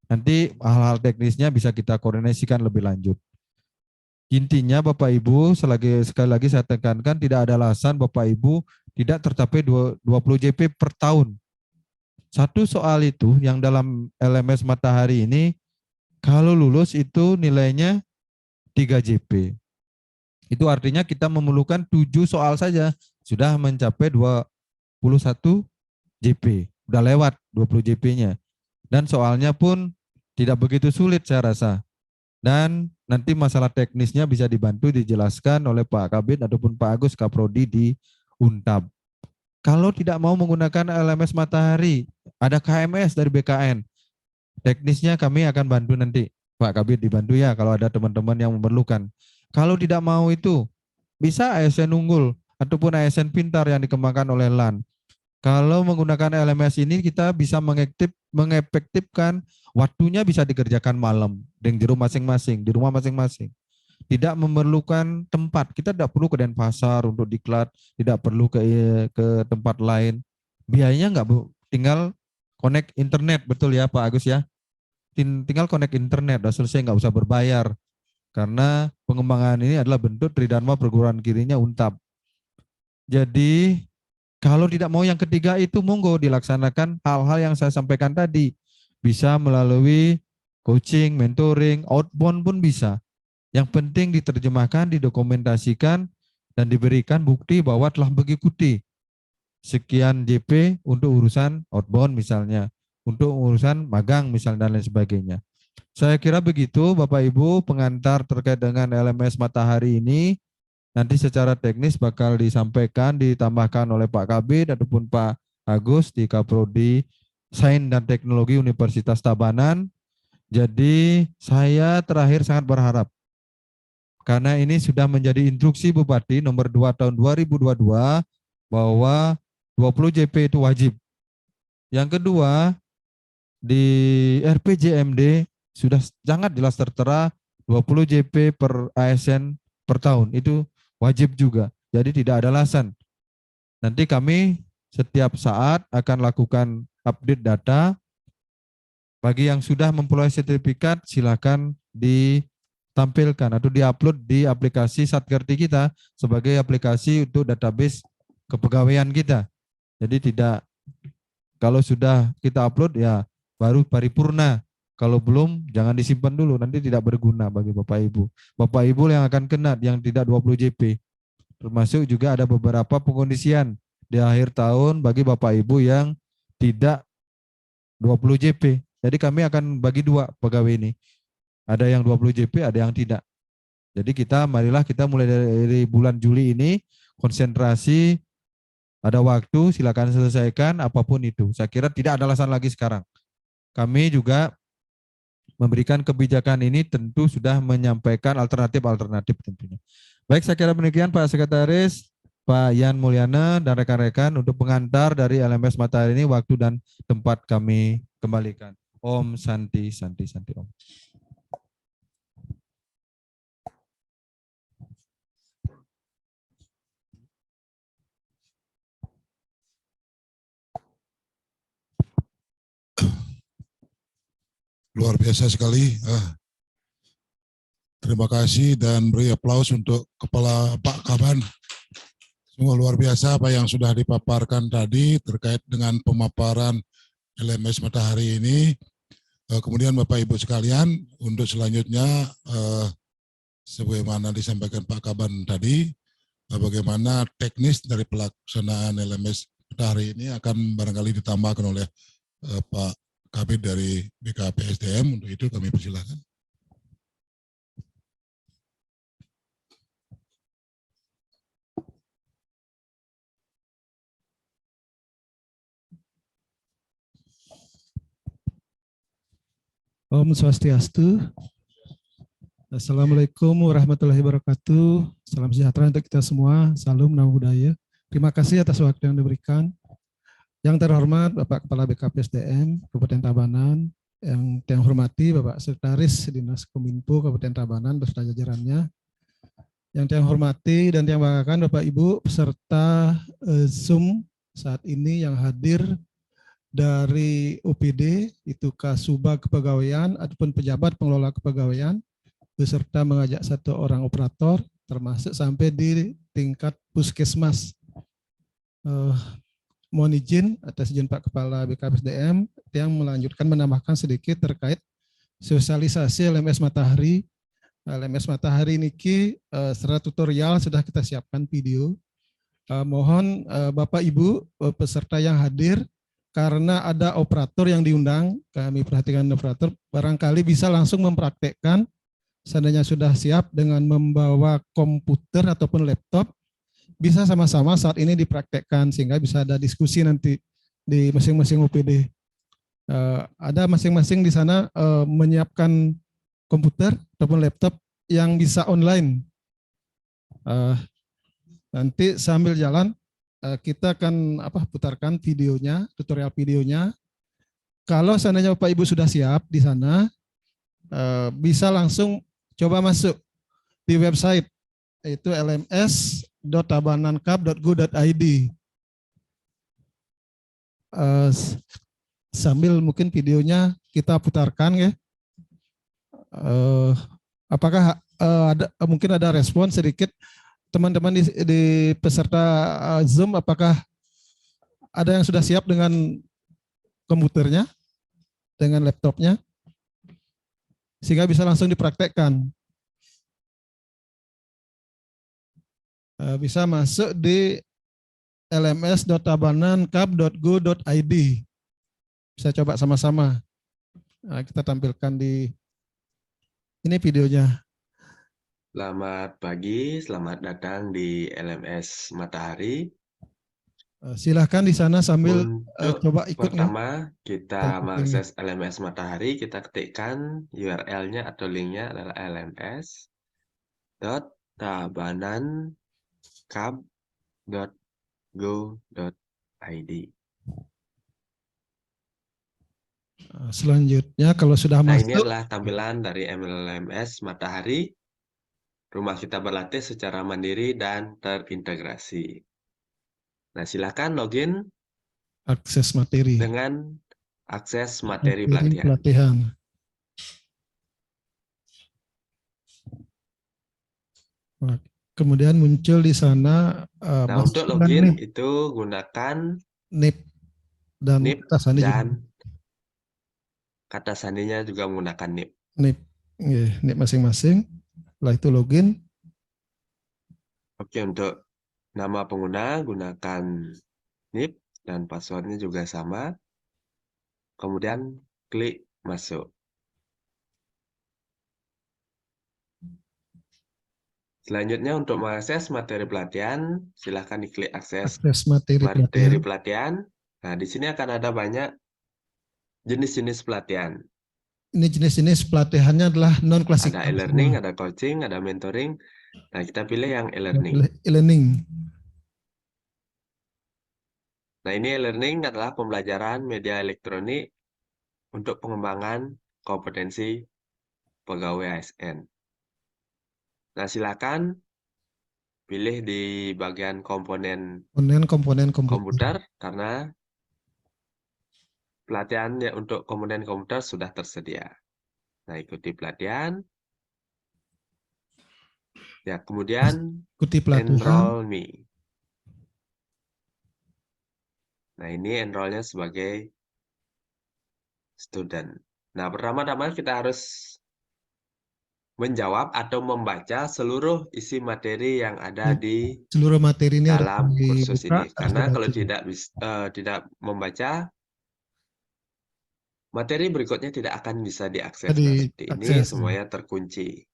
D: Nanti hal-hal teknisnya bisa kita koordinasikan lebih lanjut. Intinya Bapak Ibu, sekali lagi saya tekankan tidak ada alasan Bapak Ibu tidak tercapai 20 JP per tahun. Satu soal itu yang dalam LMS Matahari ini, kalau lulus itu nilainya 3 JP. Itu artinya kita memerlukan 7 soal saja, sudah mencapai 21 JP. Udah lewat 20 JP-nya. Dan soalnya pun tidak begitu sulit saya rasa. Dan nanti masalah teknisnya bisa dibantu dijelaskan oleh Pak Kabid ataupun Pak Agus Kaprodi di Untab. Kalau tidak mau menggunakan LMS Matahari, ada KMS dari BKN. Teknisnya kami akan bantu nanti. Pak Kabid dibantu ya kalau ada teman-teman yang memerlukan. Kalau tidak mau itu, bisa ASN unggul ataupun ASN pintar yang dikembangkan oleh LAN. Kalau menggunakan LMS ini kita bisa mengefektifkan waktunya bisa dikerjakan malam di rumah masing-masing. Tidak memerlukan tempat. Kita tidak perlu ke Denpasar untuk diklat, tidak perlu ke tempat lain. Biayanya enggak, Bu. Tinggal connect internet, betul ya Pak Agus ya? Tinggal connect internet, udah selesai, nggak usah berbayar. Karena pengembangan ini adalah bentuk Tridharma perguruan tingginya Untab. Jadi kalau tidak mau yang ketiga itu monggo dilaksanakan hal-hal yang saya sampaikan tadi. Bisa melalui coaching, mentoring, outbound pun bisa. Yang penting diterjemahkan, didokumentasikan, dan diberikan bukti bahwa telah mengikuti sekian JP untuk urusan outbound misalnya, untuk urusan magang misalnya dan lain sebagainya. Saya kira begitu Bapak Ibu pengantar terkait dengan LMS Matahari ini. Nanti secara teknis bakal disampaikan, ditambahkan oleh Pak Kabid ataupun Pak Agus di Kaprodi Sains dan Teknologi Universitas Tabanan. Jadi saya terakhir sangat berharap karena ini sudah menjadi instruksi Bupati nomor 2 tahun 2022 bahwa 20 JP itu wajib. Yang kedua, di RPJMD sudah sangat jelas tertera 20 JP per ASN per tahun. Itu wajib juga. Jadi tidak ada alasan. Nanti kami setiap saat akan lakukan update data. Bagi yang sudah memperoleh sertifikat, silakan ditampilkan atau diupload di aplikasi Satkerti kita sebagai aplikasi untuk database kepegawaian kita. Jadi tidak, kalau sudah kita upload ya baru paripurna. Kalau belum jangan disimpan dulu, nanti tidak berguna bagi Bapak Ibu. Bapak Ibu yang akan kena yang tidak 20 JP. Termasuk juga ada beberapa pengkondisian di akhir tahun bagi Bapak Ibu yang tidak 20 JP. Jadi kami akan bagi dua pegawai ini. Ada yang 20 JP, ada yang tidak. Jadi marilah kita mulai dari bulan Juli ini konsentrasi, ada waktu silakan selesaikan apapun itu. Saya kira tidak ada alasan lagi sekarang. Kami juga memberikan kebijakan ini tentu sudah menyampaikan alternatif-alternatif tentunya. Baik, saya kira demikian Pak Sekretaris, Pak Yan Mulyana dan rekan-rekan untuk pengantar dari LMS Matahari ini, waktu dan tempat kami kembalikan. Om Santi Santi Santi Om.
A: Luar biasa sekali. Terima kasih dan beri aplaus untuk Kepala Pak Kaban. Semua luar biasa apa yang sudah dipaparkan tadi terkait dengan pemaparan LMS Matahari ini. Kemudian Bapak Ibu sekalian, untuk selanjutnya sebagaimana disampaikan Pak Kaban tadi, bagaimana teknis dari pelaksanaan LMS Matahari ini akan barangkali ditambahkan oleh Pak Kabid dari BKPSDM. Untuk itu kami persilakan.
E: Om Swastiastu. Assalamualaikum warahmatullahi wabarakatuh. Salam sejahtera untuk kita semua. Salam Namo Buddhaya. Terima kasih atas waktu yang diberikan. Yang terhormat Bapak Kepala BKPSDM Kabupaten Tabanan, yang hormati Bapak Sekretaris Dinas Kominfo Kabupaten Tabanan beserta jajarannya. Yang saya hormati dan yang banggakan Bapak Ibu peserta Zoom saat ini yang hadir dari OPD, itu Kasubag Kepegawaian ataupun pejabat pengelola kepegawaian, beserta mengajak satu orang operator, termasuk sampai di tingkat puskesmas. Mohon izin atas izin Pak Kepala BKPSDM yang melanjutkan menambahkan sedikit terkait sosialisasi LMS Matahari. LMS Matahari ini secara tutorial sudah kita siapkan video. Mohon Bapak Ibu peserta yang hadir karena ada operator yang diundang, kami perhatikan operator, barangkali bisa langsung mempraktekkan, seandainya sudah siap dengan membawa komputer ataupun laptop, bisa sama-sama saat ini dipraktekkan sehingga bisa ada diskusi nanti di masing-masing OPD. Ada masing-masing di sana menyiapkan komputer ataupun laptop yang bisa online. Nanti sambil jalan kita akan putarkan videonya, tutorial videonya. Kalau seandainya Bapak Ibu sudah siap di sana, bisa langsung coba masuk di website yaitu lms.tabanankap.go.id. Sambil mungkin videonya kita putarkan ya. Apakah mungkin ada respon sedikit teman-teman di peserta Zoom, apakah ada yang sudah siap dengan komputernya, dengan laptopnya, sehingga bisa langsung dipraktekkan? Bisa masuk di lms.tabanankap.go.id. Bisa coba sama-sama. Nah, kita tampilkan di ini videonya.
F: Selamat pagi, selamat datang di LMS Matahari.
E: Silahkan di sana sambil
F: Untuk
E: coba ikut.
F: pertama kita
E: Kita
F: mengakses LMS Matahari, kita ketikkan URL-nya atau link-nya adalah lms.tabanankap.go.id.
E: Selanjutnya kalau sudah
F: Nah,
E: masuk,
F: ini adalah tampilan dari LMS Matahari. Rumah kita berlatih secara mandiri dan terintegrasi. Nah, silakan login
E: akses materi.
F: dengan akses materi pelatihan.
E: Pelatihan. Kemudian muncul di sana.
F: Nah, untuk login itu gunakan
E: NIP dan
F: NIP
E: kata sandi
F: dan
E: juga.
F: kata sandinya juga menggunakan NIP.
E: NIP masing-masing. Setelah itu login.
F: Oke, untuk nama pengguna gunakan NIP dan passwordnya juga sama. Kemudian klik masuk. Selanjutnya untuk mengakses materi pelatihan, silahkan diklik akses materi pelatihan. Nah, di sini akan ada banyak jenis-jenis pelatihan.
E: Ini jenis-jenis pelatihannya adalah non-klasikal.
F: Ada e-learning, ada coaching, ada mentoring. Nah, kita pilih yang e-learning.
E: E-learning.
F: Nah, ini e-learning adalah pembelajaran media elektronik untuk pengembangan kompetensi pegawai ASN. Nah, silakan pilih di bagian komponen komputer karena pelatihan untuk komponen komputer sudah tersedia. Nah, ikuti pelatihan. Ya, kemudian enroll me. Nah, ini enroll-nya sebagai student. Nah, pertama-tama kita harus menjawab atau membaca seluruh isi materi yang ada di
E: seluruh materi ini
F: dalam
E: harus
F: kursus
E: dibuka,
F: ini. Karena kalau tidak membaca, materi berikutnya tidak akan bisa diakses. Nah, seperti ini semuanya terkunci.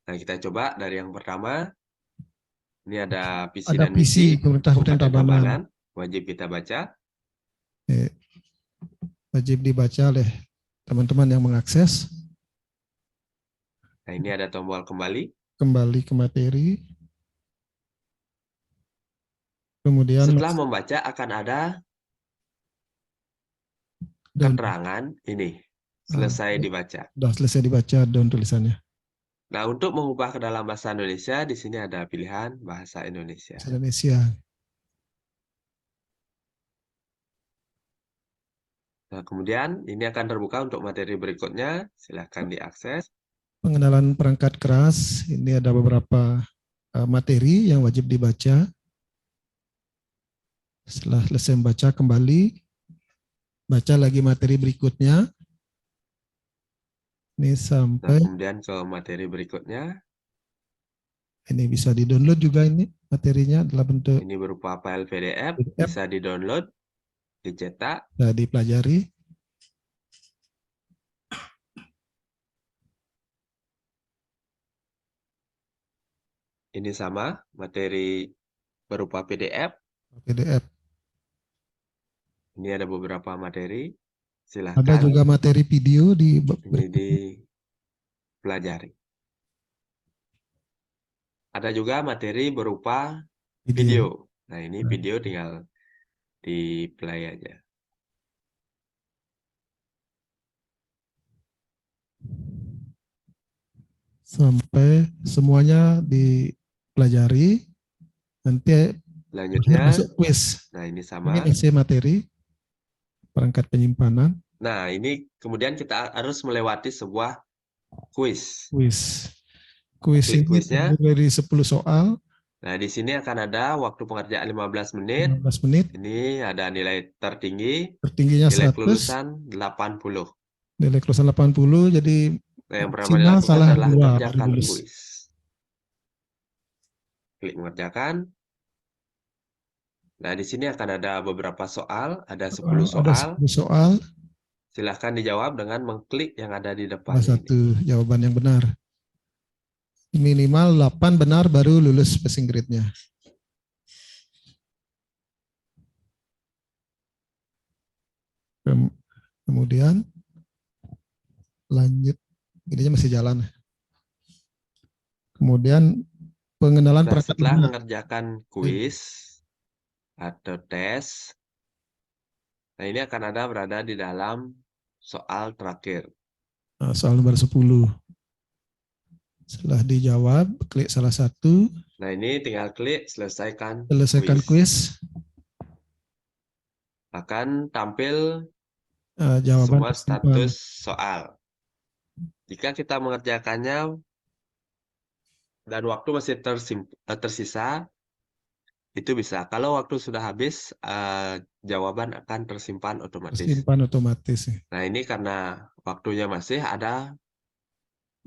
F: Nah, kita coba dari yang pertama. Ini ada visi dan misi
E: Kabupaten Tabanan.
F: Wajib kita baca.
E: Wajib dibaca oleh teman-teman yang mengakses.
F: Nah, ini ada tombol kembali.
E: Kembali ke materi. Kemudian
F: setelah membaca akan ada keterangan ini. Selesai dibaca.
E: Sudah selesai dibaca dan tulisannya.
F: Nah, untuk mengubah ke dalam bahasa Indonesia, di sini ada pilihan bahasa Indonesia. Nah, kemudian ini akan terbuka untuk materi berikutnya. Silahkan diakses.
E: Pengenalan perangkat keras. Ini ada beberapa materi yang wajib dibaca. Setelah selesai membaca, kembali. Baca lagi materi berikutnya. Ini sampai.
F: Nah, kemudian ke materi berikutnya.
E: Ini bisa di-download juga ini materinya dalam bentuk
F: Ini berupa file PDF,
E: PDF.
F: bisa di-download, dicetak.
E: Bisa dipelajari.
F: Ini sama, materi berupa PDF.
E: PDF.
F: Ini ada beberapa materi.
E: Ada
F: Silahkan
E: juga materi video di
F: ini dipelajari. Ada juga materi berupa video. Nah, ini video tinggal di-play aja.
E: Sampai semuanya dipelajari. Nanti
F: Selanjutnya,
E: masuk quiz.
F: nah ini sama.
E: Ini isi materi, perangkat penyimpanan.
F: Nah, ini kemudian kita harus melewati sebuah quiz.
E: Quiz. Quiz
F: Klik
E: ini
F: quiznya.
E: terdiri dari 10 soal.
F: Nah, di sini akan ada waktu pengerjaan 15 menit.
E: 15 menit.
F: Ini ada nilai tertinggi.
E: Tertingginya
F: Nilai
E: 100.
F: kelulusan 80.
E: Nilai kelulusan 80, jadi
F: Nah, yang pertama
E: maksimal
F: dilakukan
E: salah
F: adalah
E: 2 baru
F: mengerjakan
E: lulus.
F: kuis. Klik mengerjakan. Nah, di sini akan ada beberapa soal, ada 10 soal.
E: Ada 10 soal.
F: Silahkan dijawab dengan mengklik yang ada di depan
E: Ada
F: ini.
E: 1 jawaban yang benar. Minimal 8 benar baru lulus passing grade-nya. Kemudian lanjut, ini masih jalan. Kemudian pengenalan
F: Nah,
E: perangkat
F: setelah
E: lunak.
F: mengerjakan kuis atau tes, nah ini akan ada berada di dalam soal terakhir.
E: Nah, soal nomor 10. Setelah dijawab, klik salah satu.
F: Nah, ini tinggal klik selesaikan
E: Selesaikan kuis.
F: Akan tampil
E: Jawaban
F: semua
E: tersimpan.
F: status soal. Jika kita mengerjakannya dan waktu masih tersisa, itu bisa. Kalau waktu sudah habis, jawaban akan tersimpan otomatis.
E: Tersimpan otomatis.
F: Nah, ini karena waktunya masih ada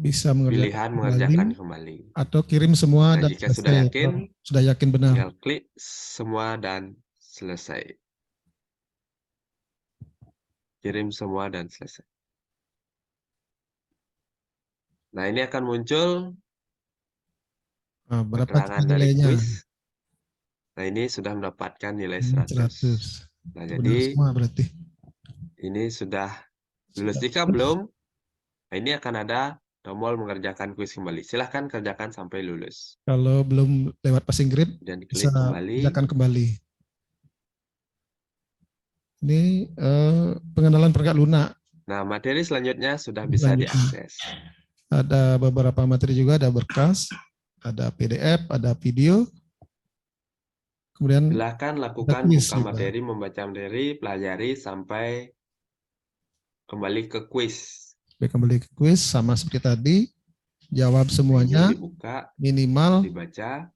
E: Bisa
F: pilihan mengerjakan kembali.
E: atau kirim semua
F: Nah,
E: dan
F: jika sudah yakin,
E: sudah yakin benar.
F: tinggal klik semua dan selesai. Kirim semua dan selesai. Nah, ini akan muncul
E: Berapa
F: keterangan dari
E: nilainya?
F: kuis. Nah, ini sudah mendapatkan nilai 100. Nah,
E: Benar
F: jadi
E: semua berarti.
F: ini sudah lulus. Jika belum, nah ini akan ada tombol mengerjakan kuis kembali. Silahkan kerjakan sampai lulus.
E: Kalau belum lewat passing grade,
F: Dan
E: bisa
F: klik kembali.
E: kerjakan kembali. Ini pengenalan perangkat lunak.
F: Nah, materi selanjutnya sudah bisa diakses.
E: Ada beberapa materi juga, ada berkas, ada PDF, ada video. Kemudian
F: Silahkan lakukan buka materi, membaca materi, pelajari sampai kembali ke kuis.
E: Kembali ke kuis sama seperti tadi. Jawab semuanya.
F: Ini dibuka,
E: minimal
F: dibaca,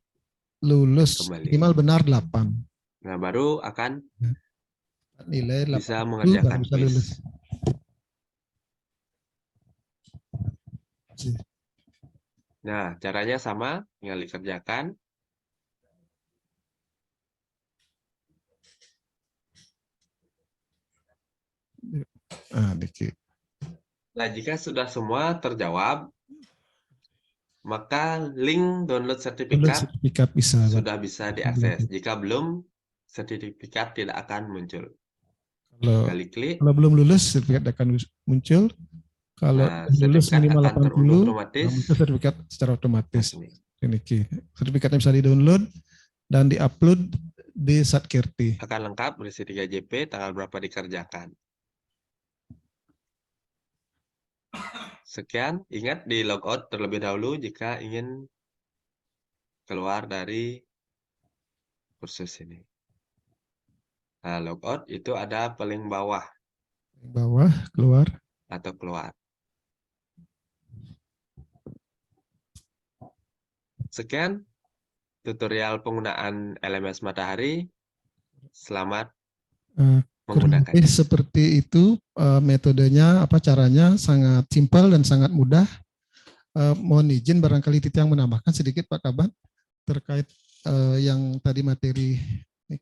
E: lulus
F: kembali.
E: minimal benar 8.
F: Nah, baru akan
E: nilai 8
F: bisa mengerjakan
E: bisa
F: kuis.
E: lulus.
F: Nah, caranya sama, tinggal dikerjakan. Nah, jika sudah semua terjawab, maka link download sertifikat sudah bisa diakses. Jika belum, sertifikat tidak akan muncul. Kali klik.
E: Kalau belum lulus, sertifikat akan muncul. Kalau lulus minimal 80, sertifikat secara otomatis. Ini sertifikatnya bisa di-download dan di-upload di Satkirti.
F: Akan lengkap berisi 3 JP, tanggal berapa dikerjakan. Sekian, ingat di logout terlebih dahulu jika ingin keluar dari kursus ini. Nah, logout itu ada paling bawah.
E: Bawah, keluar.
F: Atau keluar. Sekian tutorial penggunaan LMS Matahari. Selamat menggunakan.
E: Seperti itu metodenya, caranya sangat simpel dan sangat mudah. Mohon izin barangkali Titi yang menambahkan sedikit Pak Kaban terkait yang tadi materi ini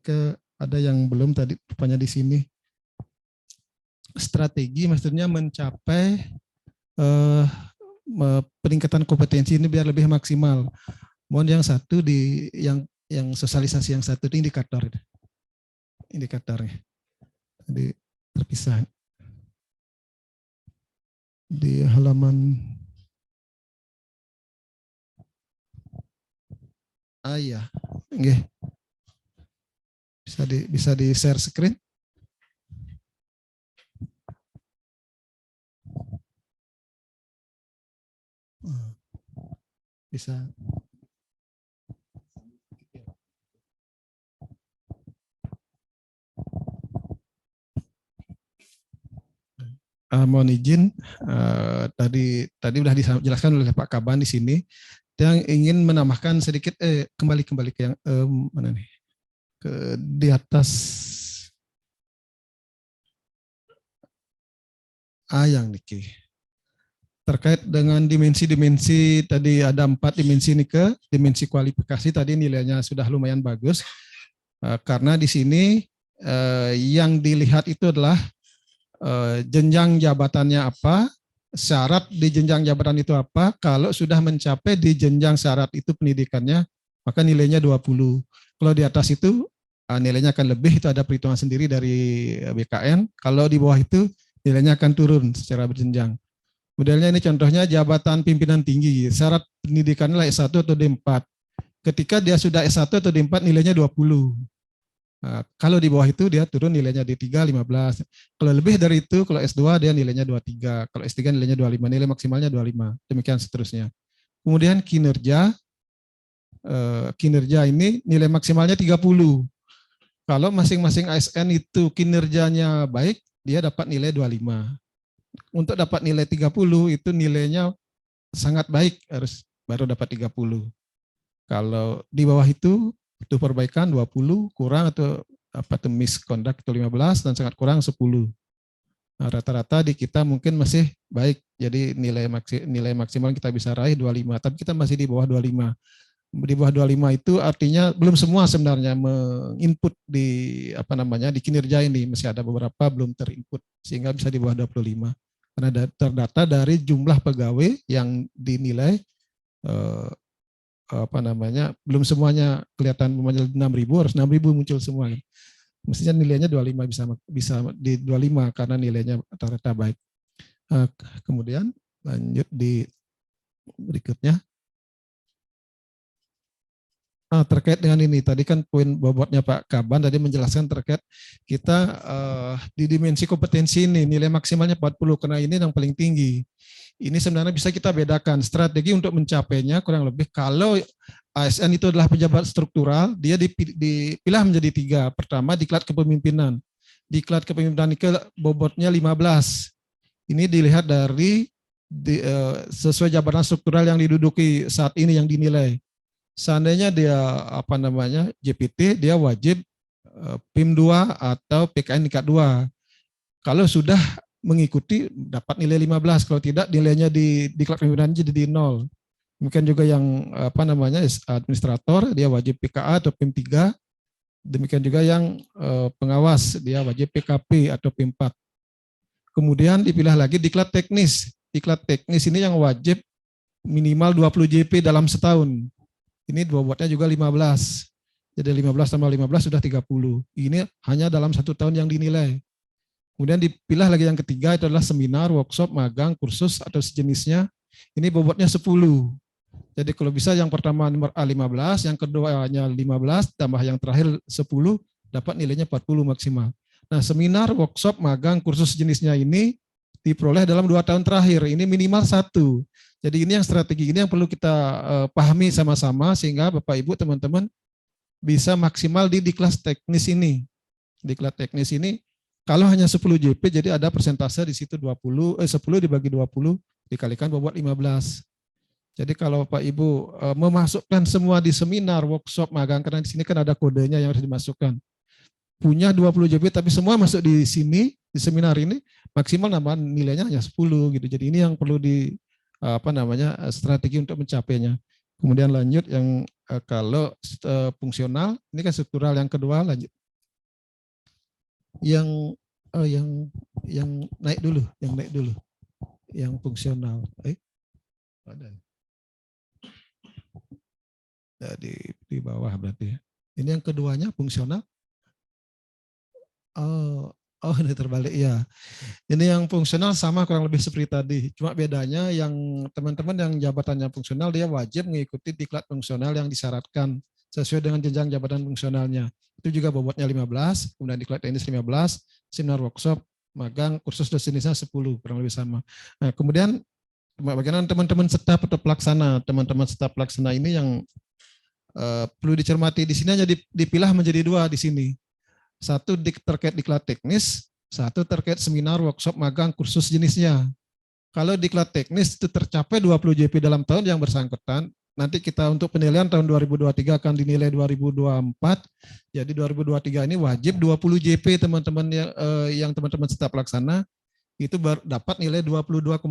E: ada yang belum tadi rupanya di sini. Strategi maksudnya mencapai peningkatan kompetensi ini biar lebih maksimal. Mohon yang satu di yang sosialisasi yang satu itu indikatornya. Jadi terpisah di halaman iya, nggih. Bisa di share screen. Bisa. Mohon izin, tadi sudah dijelaskan oleh Pak Kaban di sini. Yang ingin menambahkan sedikit, kembali ke yang mana nih? Di atas yang Niki. Terkait dengan dimensi-dimensi tadi ada 4 dimensi nih dimensi kualifikasi tadi nilainya sudah lumayan bagus. Karena di sini yang dilihat itu adalah jenjang jabatannya apa, syarat di jenjang jabatan itu apa, kalau sudah mencapai di jenjang syarat itu pendidikannya, maka nilainya 20. Kalau di atas itu nilainya akan lebih, itu ada perhitungan sendiri dari BKN. Kalau di bawah itu nilainya akan turun secara berjenjang. Modelnya ini contohnya jabatan pimpinan tinggi, syarat pendidikannya lah S1 atau D4. Ketika dia sudah S1 atau D4 nilainya 20. Nah, kalau di bawah itu dia turun nilainya D3 15. Kalau lebih dari itu, kalau S2 dia nilainya 23. Kalau S3 nilainya 25, nilai maksimalnya 25. Demikian seterusnya. Kemudian kinerja ini nilai maksimalnya 30. Kalau masing-masing ASN itu kinerjanya baik, dia dapat nilai 25. Untuk dapat nilai 30 itu nilainya sangat baik, harus baru dapat 30. Kalau di bawah itu perbaikan 20, kurang atau misconduct itu 15 dan sangat kurang 10. Nah, rata-rata di kita mungkin masih baik. Jadi nilai maksimal kita bisa raih 25, tapi kita masih di bawah 25. Di bawah 25 itu artinya belum semua sebenarnya menginput di di kinerja ini, masih ada beberapa belum terinput sehingga bisa di bawah 25. Karena terdata dari jumlah pegawai yang dinilai belum semuanya kelihatan 6.000, harus 6.000 muncul semua. Mestinya nilainya 25 bisa di 25 karena nilainya rata-rata baik. Kemudian lanjut di berikutnya. Terkait dengan ini, tadi kan poin bobotnya Pak Kaban tadi menjelaskan terkait kita di dimensi kompetensi ini nilai maksimalnya 40 karena ini yang paling tinggi. Ini sebenarnya bisa kita bedakan strategi untuk mencapainya kurang lebih kalau ASN itu adalah pejabat struktural, dia dipilah menjadi 3. Pertama, diklat kepemimpinan. Diklat kepemimpinan itu bobotnya 15. Ini dilihat dari sesuai jabatan struktural yang diduduki saat ini yang dinilai. Seandainya dia JPT, dia wajib PIM 2 atau PKN tingkat 2. Kalau sudah mengikuti dapat nilai 15, kalau tidak nilainya di diklat pimpinan jadi di 0. Mungkin juga yang administrator dia wajib PKA atau PIM 3. Demikian juga yang pengawas dia wajib PKP atau PIM 4. Kemudian dipilah lagi diklat teknis. Diklat teknis ini yang wajib minimal 20 JP dalam setahun. Ini bobotnya juga 15. Jadi 15 tambah 15 sudah 30. Ini hanya dalam 1 tahun yang dinilai. Kemudian dipilah lagi yang ketiga itu adalah seminar, workshop, magang, kursus atau sejenisnya. Ini bobotnya 10. Jadi kalau bisa yang pertama nomor A 15, yang kedua hanya 15, tambah yang terakhir 10, dapat nilainya 40 maksimal. Nah, seminar, workshop, magang, kursus sejenisnya ini diperoleh dalam 2 tahun terakhir. Ini minimal 1. Jadi ini yang strategi ini yang perlu kita pahami sama-sama sehingga Bapak Ibu teman-teman bisa maksimal di kelas teknis ini. Di kelas teknis ini kalau hanya 10 JP jadi ada persentase di situ 10 dibagi 20 dikalikan bobot 15. Jadi kalau Bapak Ibu memasukkan semua di seminar, workshop, magang karena di sini kan ada kodenya yang harus dimasukkan. Punya 20 JP tapi semua masuk di sini di seminar ini maksimal nilainya hanya 10 gitu. Jadi ini yang perlu strategi untuk mencapainya. Kemudian lanjut yang kalau fungsional, ini kan struktural. Yang kedua lanjut. Yang naik dulu, yang fungsional. Ada. Ya, di bawah berarti. Ini yang keduanya fungsional. Oh, ini terbalik ya. Ini yang fungsional sama kurang lebih seperti tadi. Cuma bedanya yang teman-teman yang jabatannya fungsional dia wajib mengikuti diklat fungsional yang disyaratkan sesuai dengan jenjang jabatan fungsionalnya. Itu juga bobotnya 15, kemudian diklat teknis 15, seminar workshop, magang, kursus dosenisnya 10, kurang lebih sama. Nah, kemudian bagaimana teman-teman staf atau pelaksana, teman-teman staf pelaksana ini yang perlu dicermati di sini hanya dipilah menjadi dua di sini. Satu terkait diklat teknis, satu terkait seminar, workshop, magang, kursus jenisnya. Kalau diklat teknis itu tercapai 20 JP dalam tahun yang bersangkutan, nanti kita untuk penilaian tahun 2023 akan dinilai 2024. Jadi 2023 ini wajib 20 JP teman-teman yang teman-teman staf pelaksana itu dapat nilai 22,5.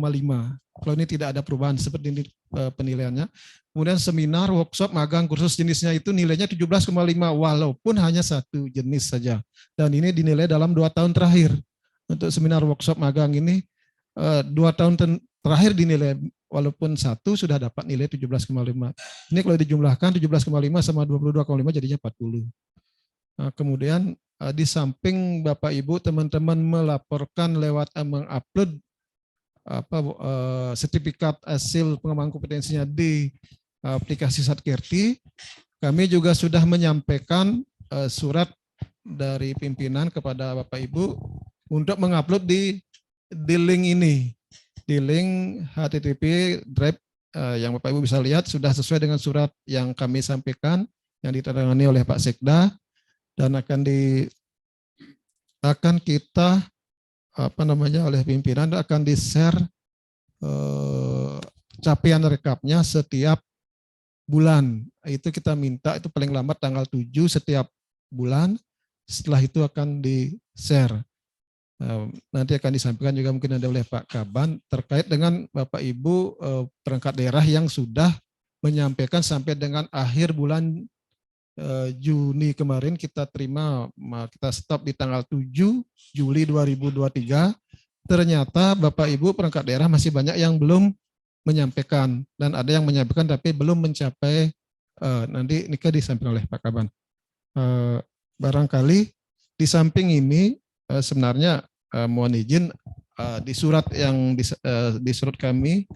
E: Kalau ini tidak ada perubahan seperti ini penilaiannya. Kemudian seminar, workshop, magang, kursus jenisnya itu nilainya 17,5 walaupun hanya satu jenis saja. Dan ini dinilai dalam 2 tahun terakhir. Untuk seminar, workshop, magang ini 2 tahun terakhir dinilai walaupun satu sudah dapat nilai 17,5. Ini kalau dijumlahkan 17,5 sama 22,5 jadinya 40. Nah, kemudian di samping Bapak Ibu teman-teman melaporkan lewat mengupload sertifikat hasil pengembangan kompetensinya di aplikasi Satkerti, kami juga sudah menyampaikan surat dari pimpinan kepada Bapak Ibu untuk mengupload di link ini, di link HTTP Drive yang Bapak Ibu bisa lihat sudah sesuai dengan surat yang kami sampaikan yang ditandatangani oleh Pak Sekda. Dan akan kita oleh pimpinan akan di-share capaian rekapnya setiap bulan. Itu kita minta itu paling lambat tanggal 7 setiap bulan. Setelah itu akan di-share. Nanti akan disampaikan juga mungkin ada oleh Pak Kaban terkait dengan Bapak Ibu perangkat daerah yang sudah menyampaikan sampai dengan akhir bulan Juni kemarin kita terima, kita stop di tanggal 7 Juli 2023. Ternyata Bapak Ibu perangkat daerah masih banyak yang belum menyampaikan dan ada yang menyampaikan tapi belum mencapai. Nanti nikah disampaikan oleh Pak Kaban. Barangkali di samping ini sebenarnya mohon izin di surat yang di surat kami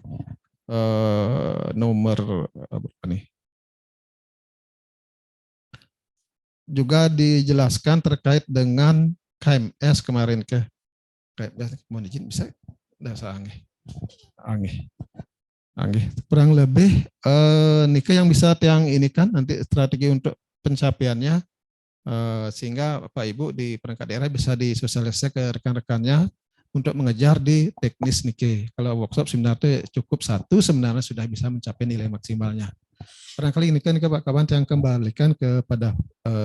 E: nomor apa nih? Juga dijelaskan terkait dengan KMS kemarin ke KMS, mohon izin bisa dasar angeh kurang lebih nikah yang bisa yang ini kan nanti strategi untuk pencapaiannya sehingga Bapak Ibu di perangkat daerah bisa disosialisasikan ke rekan-rekannya untuk mengejar di teknis nike. Kalau workshop sebenarnya cukup satu sebenarnya sudah bisa mencapai nilai maksimalnya. Barangkali ini kan Pak Kaban yang kembalikan kepada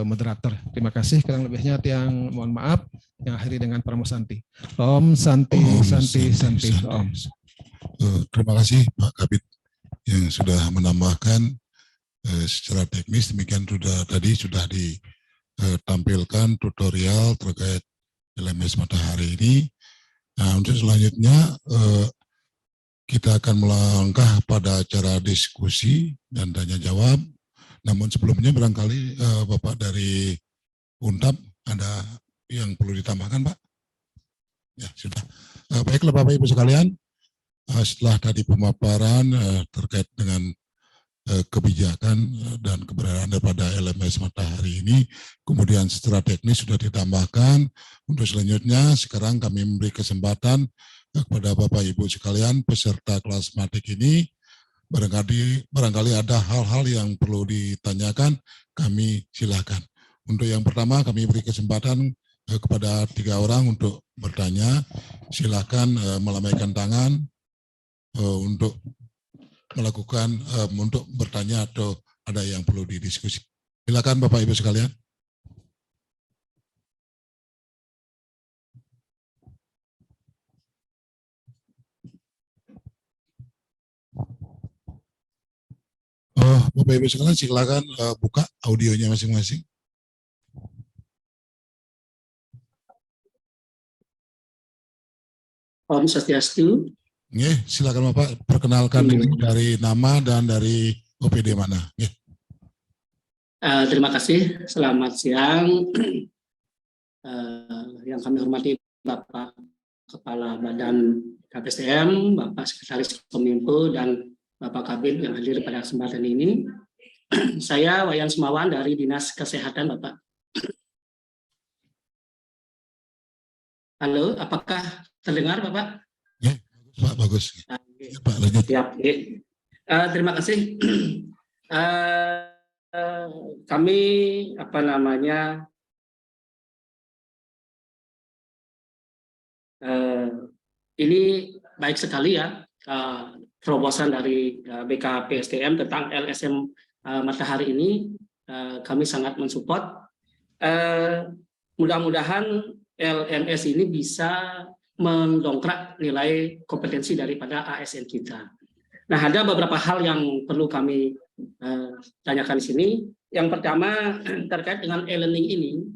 E: moderator. Terima kasih. Kurang lebihnya yang mohon maaf yang akhiri dengan Paramo Santi. Om Santi, Santi. Om.
A: Terima kasih Pak Kabid yang sudah menambahkan secara teknis. Demikian tadi sudah ditampilkan tutorial terkait LMS Matahari ini. Nah, untuk selanjutnya kita akan melangkah pada acara diskusi dan tanya jawab. Namun sebelumnya barangkali Bapak dari UNTAP ada yang perlu ditambahkan, Pak? Ya, sudah. Baiklah Bapak Ibu sekalian, setelah tadi pemaparan terkait dengan kebijakan dan keberadaan daripada LMS Matahari ini, kemudian secara teknis sudah ditambahkan. Untuk selanjutnya, sekarang kami memberi kesempatan kepada Bapak Ibu sekalian peserta kelas matik ini, barangkali ada hal-hal yang perlu ditanyakan, kami silakan. Untuk yang pertama kami beri kesempatan kepada 3 orang untuk bertanya. Silakan melambaikan tangan untuk melakukan untuk bertanya atau ada yang perlu didiskusi. Silakan Bapak Ibu sekalian. Bapak Ibu sekalian silakan buka audionya masing-masing.
G: Om Swastiastu.
A: Silakan Bapak perkenalkan diri dari nama dan dari OPD mana.
G: Terima kasih. Selamat siang. Yang kami hormati Bapak Kepala Badan KPSDM, Bapak Sekretaris Kominfo, dan Bapak Kabid yang hadir pada kesempatan ini. Saya Wayan Sumawan dari Dinas Kesehatan, Bapak. Halo, apakah terdengar, Bapak?
A: Ya, Pak, bagus. Ya, Pak, lanjut.
G: Siap. Terima kasih. Kami ini baik sekali ya terobosan dari BKPSDM tentang LSM Matahari ini. Kami sangat mensupport. Mudah-mudahan LMS ini bisa mendongkrak nilai kompetensi daripada ASN kita. Nah, ada beberapa hal yang perlu kami tanyakan di sini. Yang pertama terkait dengan e-learning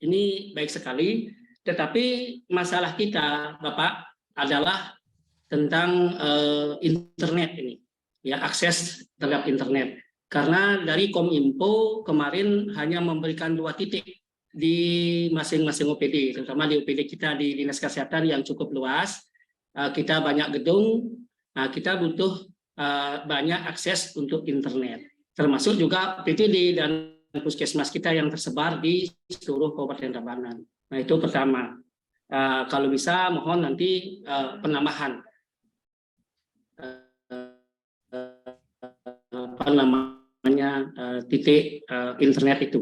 G: ini baik sekali, tetapi masalah kita, Bapak, adalah tentang internet ini, ya, akses terhadap internet. Karena dari Kominfo kemarin hanya memberikan 2 titik di masing-masing OPD, terutama di OPD kita di Dinas Kesehatan yang cukup luas. Kita banyak gedung, kita butuh banyak akses untuk internet, termasuk juga PTD dan puskesmas kita yang tersebar di seluruh Kabupaten Tabanan. Nah, itu pertama. Kalau bisa mohon nanti penambahan titik internet itu.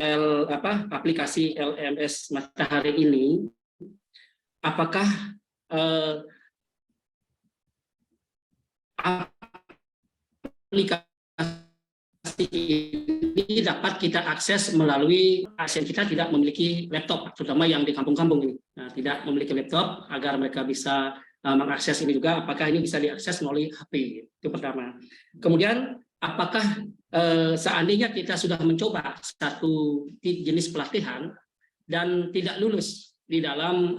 G: Aplikasi LMS Matahari ini, apakah aplikasi ini dapat kita akses melalui ASN kita tidak memiliki laptop, terutama yang di kampung-kampung ini. Nah, tidak memiliki laptop, agar mereka bisa mengakses ini juga, apakah ini bisa diakses melalui HP? Itu pertama. Kemudian, apakah seandainya kita sudah mencoba satu jenis pelatihan dan tidak lulus di dalam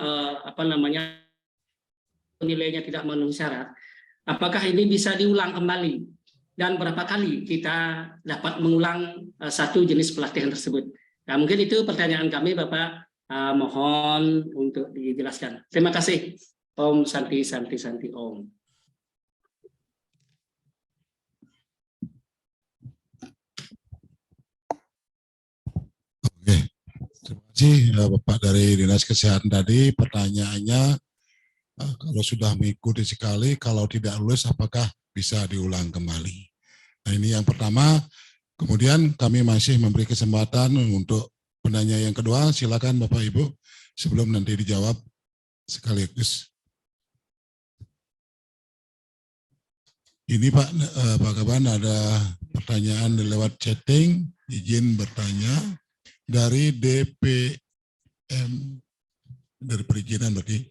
G: nilainya tidak memenuhi syarat, apakah ini bisa diulang kembali? Dan berapa kali kita dapat mengulang satu jenis pelatihan tersebut? Nah, mungkin itu pertanyaan kami, Bapak. Mohon untuk dijelaskan. Terima kasih. Om Santi Santi Santi Om.
A: Oke, terima kasih Bapak dari Dinas Kesehatan tadi. Pertanyaannya, kalau sudah mengikuti sekali, kalau tidak lulus, apakah bisa diulang kembali? Nah, ini yang pertama. Kemudian kami masih memberi kesempatan untuk penanya yang kedua. Silakan Bapak Ibu, sebelum nanti dijawab sekaligus. Ini Pak Kaban, ada pertanyaan lewat chatting. Izin bertanya dari DPM, dari perizinan berarti.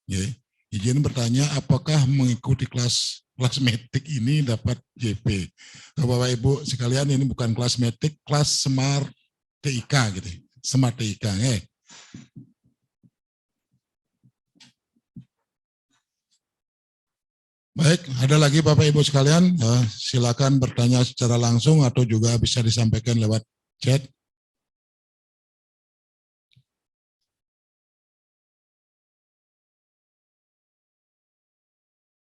A: Ya. Izin bertanya, apakah mengikuti kelas metik ini dapat JP? Bapak Ibu sekalian, ini bukan kelas metik, kelas Smart TIK gitu. Smart TIK. Baik, ada lagi Bapak Ibu sekalian, silakan bertanya secara langsung atau juga bisa disampaikan lewat chat.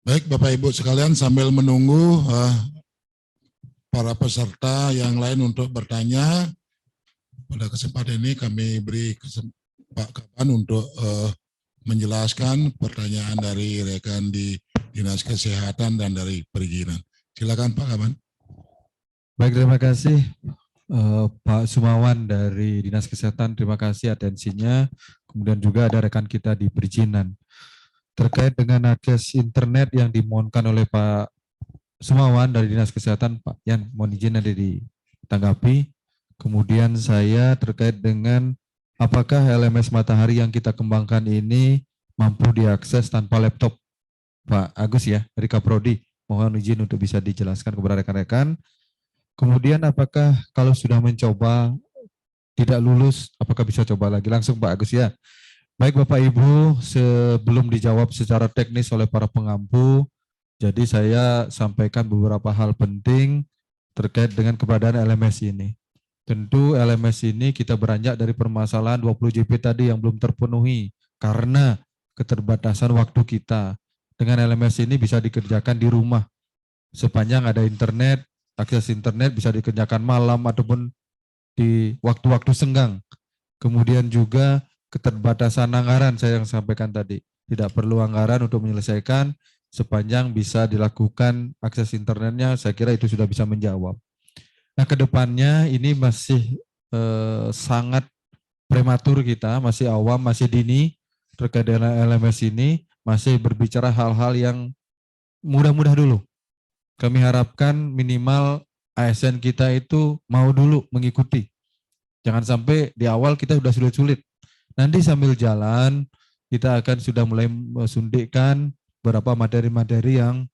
A: Baik, Bapak Ibu sekalian, sambil menunggu para peserta yang lain untuk bertanya, pada kesempatan ini kami beri Pak Kaban untuk menjelaskan pertanyaan dari rekan di Dinas Kesehatan dan dari perizinan. Silakan Pak Kaban.
D: Baik, terima kasih Pak Sumawan dari Dinas Kesehatan, terima kasih atensinya. Kemudian juga ada rekan kita di perizinan. Terkait dengan akses internet yang dimohonkan oleh Pak Sumawan dari Dinas Kesehatan, Pak Yan, mohon izin nanti ditanggapi. Kemudian saya terkait dengan apakah LMS Matahari yang kita kembangkan ini mampu diakses tanpa laptop, Pak Agus ya, dari Kaprodi. Mohon izin untuk bisa dijelaskan kepada rekan-rekan. Kemudian apakah kalau sudah mencoba tidak lulus, apakah bisa coba lagi? Langsung Pak Agus ya. Baik Bapak Ibu, sebelum dijawab secara teknis oleh para pengampu, jadi saya sampaikan beberapa hal penting terkait dengan keberadaan LMS ini. Tentu LMS ini kita beranjak dari permasalahan 20 JP tadi yang belum terpenuhi karena keterbatasan waktu kita. Dengan LMS ini bisa dikerjakan di rumah. Sepanjang ada internet, akses internet bisa dikerjakan malam ataupun di waktu-waktu senggang. Kemudian juga keterbatasan anggaran saya yang sampaikan tadi. Tidak perlu anggaran untuk menyelesaikan, sepanjang bisa dilakukan akses internetnya, saya kira itu sudah bisa menjawab. Nah, kedepannya ini masih sangat prematur kita, masih awam, masih dini terkait dengan LMS ini, masih berbicara hal-hal yang mudah-mudah dulu. Kami harapkan minimal ASN kita itu mau dulu mengikuti. Jangan sampai di awal kita sudah sulit-sulit. Nanti sambil jalan kita akan sudah mulai suntikkan beberapa materi-materi yang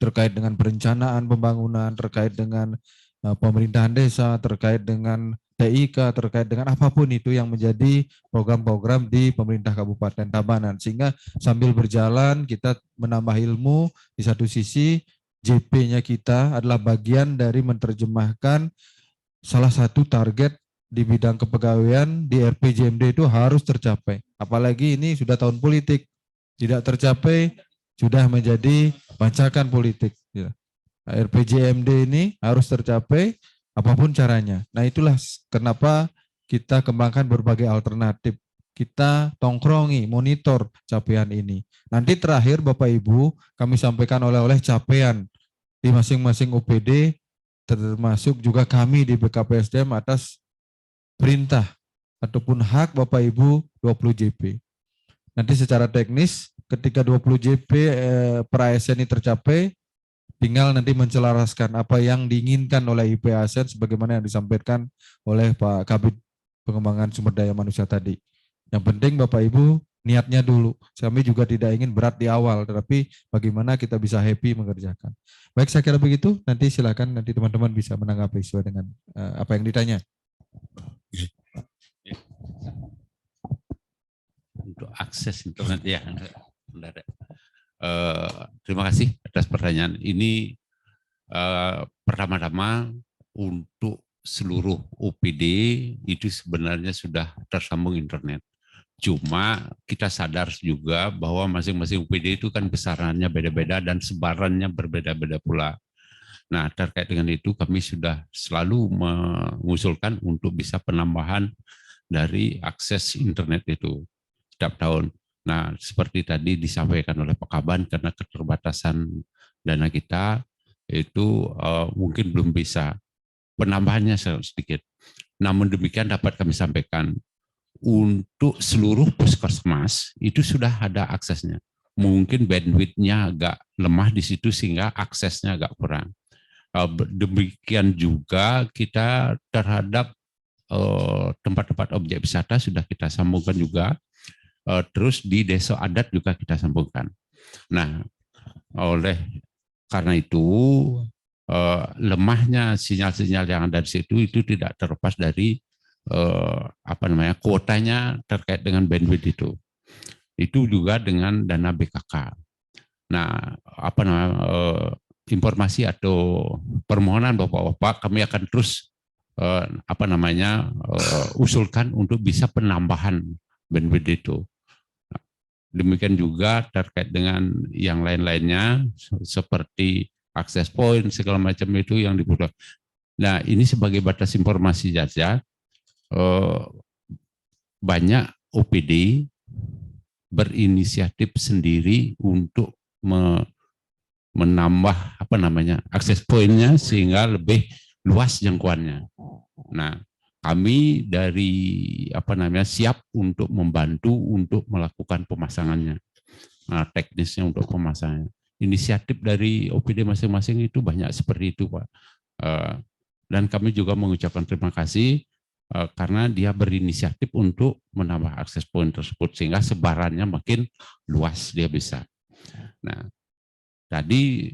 D: terkait dengan perencanaan pembangunan, terkait dengan pemerintahan desa, terkait dengan TIK, terkait dengan apapun itu yang menjadi program-program di pemerintah Kabupaten Tabanan. Sehingga sambil berjalan kita menambah ilmu, di satu sisi JP-nya kita adalah bagian dari menerjemahkan salah satu target di bidang kepegawaian di RPJMD itu harus tercapai. Apalagi ini sudah tahun politik, tidak tercapai sudah menjadi bancakan politik. RPJMD ini harus tercapai apapun caranya. Nah, itulah kenapa kita kembangkan berbagai alternatif. Kita tongkrongi, monitor capaian ini. Nanti terakhir Bapak Ibu kami sampaikan oleh-oleh capaian di masing-masing OPD, termasuk juga kami di BKPSDM atas perintah ataupun hak Bapak Ibu 20 JP. Nanti secara teknis ketika 20 JP per ASN ini tercapai, tinggal nanti mencelaraskan apa yang diinginkan oleh IP ASN sebagaimana yang disampaikan oleh Pak Kabid Pengembangan Sumber Daya Manusia tadi. Yang penting Bapak Ibu niatnya dulu. Kami juga tidak ingin berat di awal, tetapi bagaimana kita bisa happy mengerjakan. Baik, saya kira begitu. Nanti silakan nanti teman-teman bisa menanggapi sesuai dengan apa yang ditanya.
C: Untuk akses internet ya, terima kasih atas pertanyaan ini. Pertama-tama untuk seluruh OPD itu sebenarnya sudah tersambung internet. Cuma kita sadar juga bahwa masing-masing OPD itu kan besarannya beda-beda dan sebarannya berbeda-beda pula. Nah, terkait dengan itu kami sudah selalu mengusulkan untuk bisa penambahan dari akses internet itu setiap tahun. Nah, seperti tadi disampaikan oleh Pak Kaban, karena keterbatasan dana kita itu mungkin belum bisa. Penambahannya sedikit. Namun demikian dapat kami sampaikan, untuk seluruh puskesmas itu sudah ada aksesnya. Mungkin bandwidth-nya agak lemah di situ sehingga aksesnya agak kurang. Demikian juga kita terhadap tempat-tempat objek wisata sudah kita sambungkan juga. Terus di desa adat juga kita sambungkan. Nah, oleh karena itu lemahnya sinyal-sinyal yang ada di situ itu tidak terlepas dari kuotanya terkait dengan bandwidth itu. Itu juga dengan dana BKK. Nah, informasi atau permohonan Bapak-bapak kami akan terus usulkan untuk bisa penambahan bandwidth itu. Demikian juga terkait dengan yang lain-lainnya seperti akses point segala macam itu yang dibutuhkan. Nah, ini sebagai batas informasi saja. Banyak OPD berinisiatif sendiri untuk menambah akses poinnya sehingga lebih luas jangkauannya. Nah, kami dari siap untuk membantu untuk melakukan pemasangannya, teknisnya untuk pemasangannya. Inisiatif dari OPD masing-masing itu banyak seperti itu, Pak. Dan kami juga mengucapkan terima kasih karena dia berinisiatif untuk menambah akses poin tersebut sehingga sebarannya makin luas dia bisa. Nah, Tadi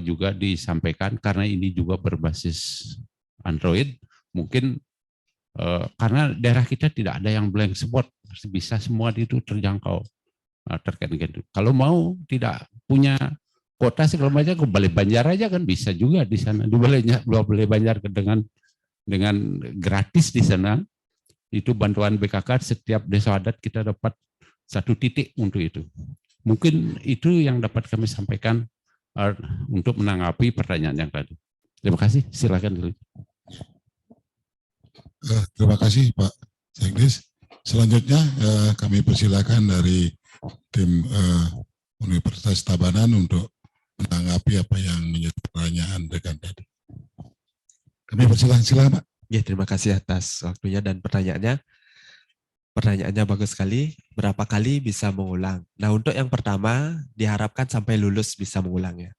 C: juga disampaikan karena ini juga berbasis Android, mungkin karena daerah kita tidak ada yang blank spot, bisa semua itu terjangkau terkait dengan itu. Kalau mau tidak punya kota segala macam, ke Balai Banjar aja kan bisa juga di sana, di Balai Banjar dengan gratis di sana. Itu bantuan BKK, setiap desa adat kita dapat 1 titik untuk itu. Mungkin itu yang dapat kami sampaikan untuk menanggapi pertanyaan yang tadi. Terima kasih, silakan.
A: Terima kasih Pak Sekdes. Selanjutnya kami persilakan dari tim Universitas Tabanan untuk menanggapi apa yang menjadi pertanyaan rekan tadi. Kami persilakan Pak.
H: Ya, terima kasih atas waktunya dan pertanyaannya. Pertanyaannya bagus sekali. Berapa kali bisa mengulang? Nah, untuk yang pertama diharapkan sampai lulus bisa mengulangnya.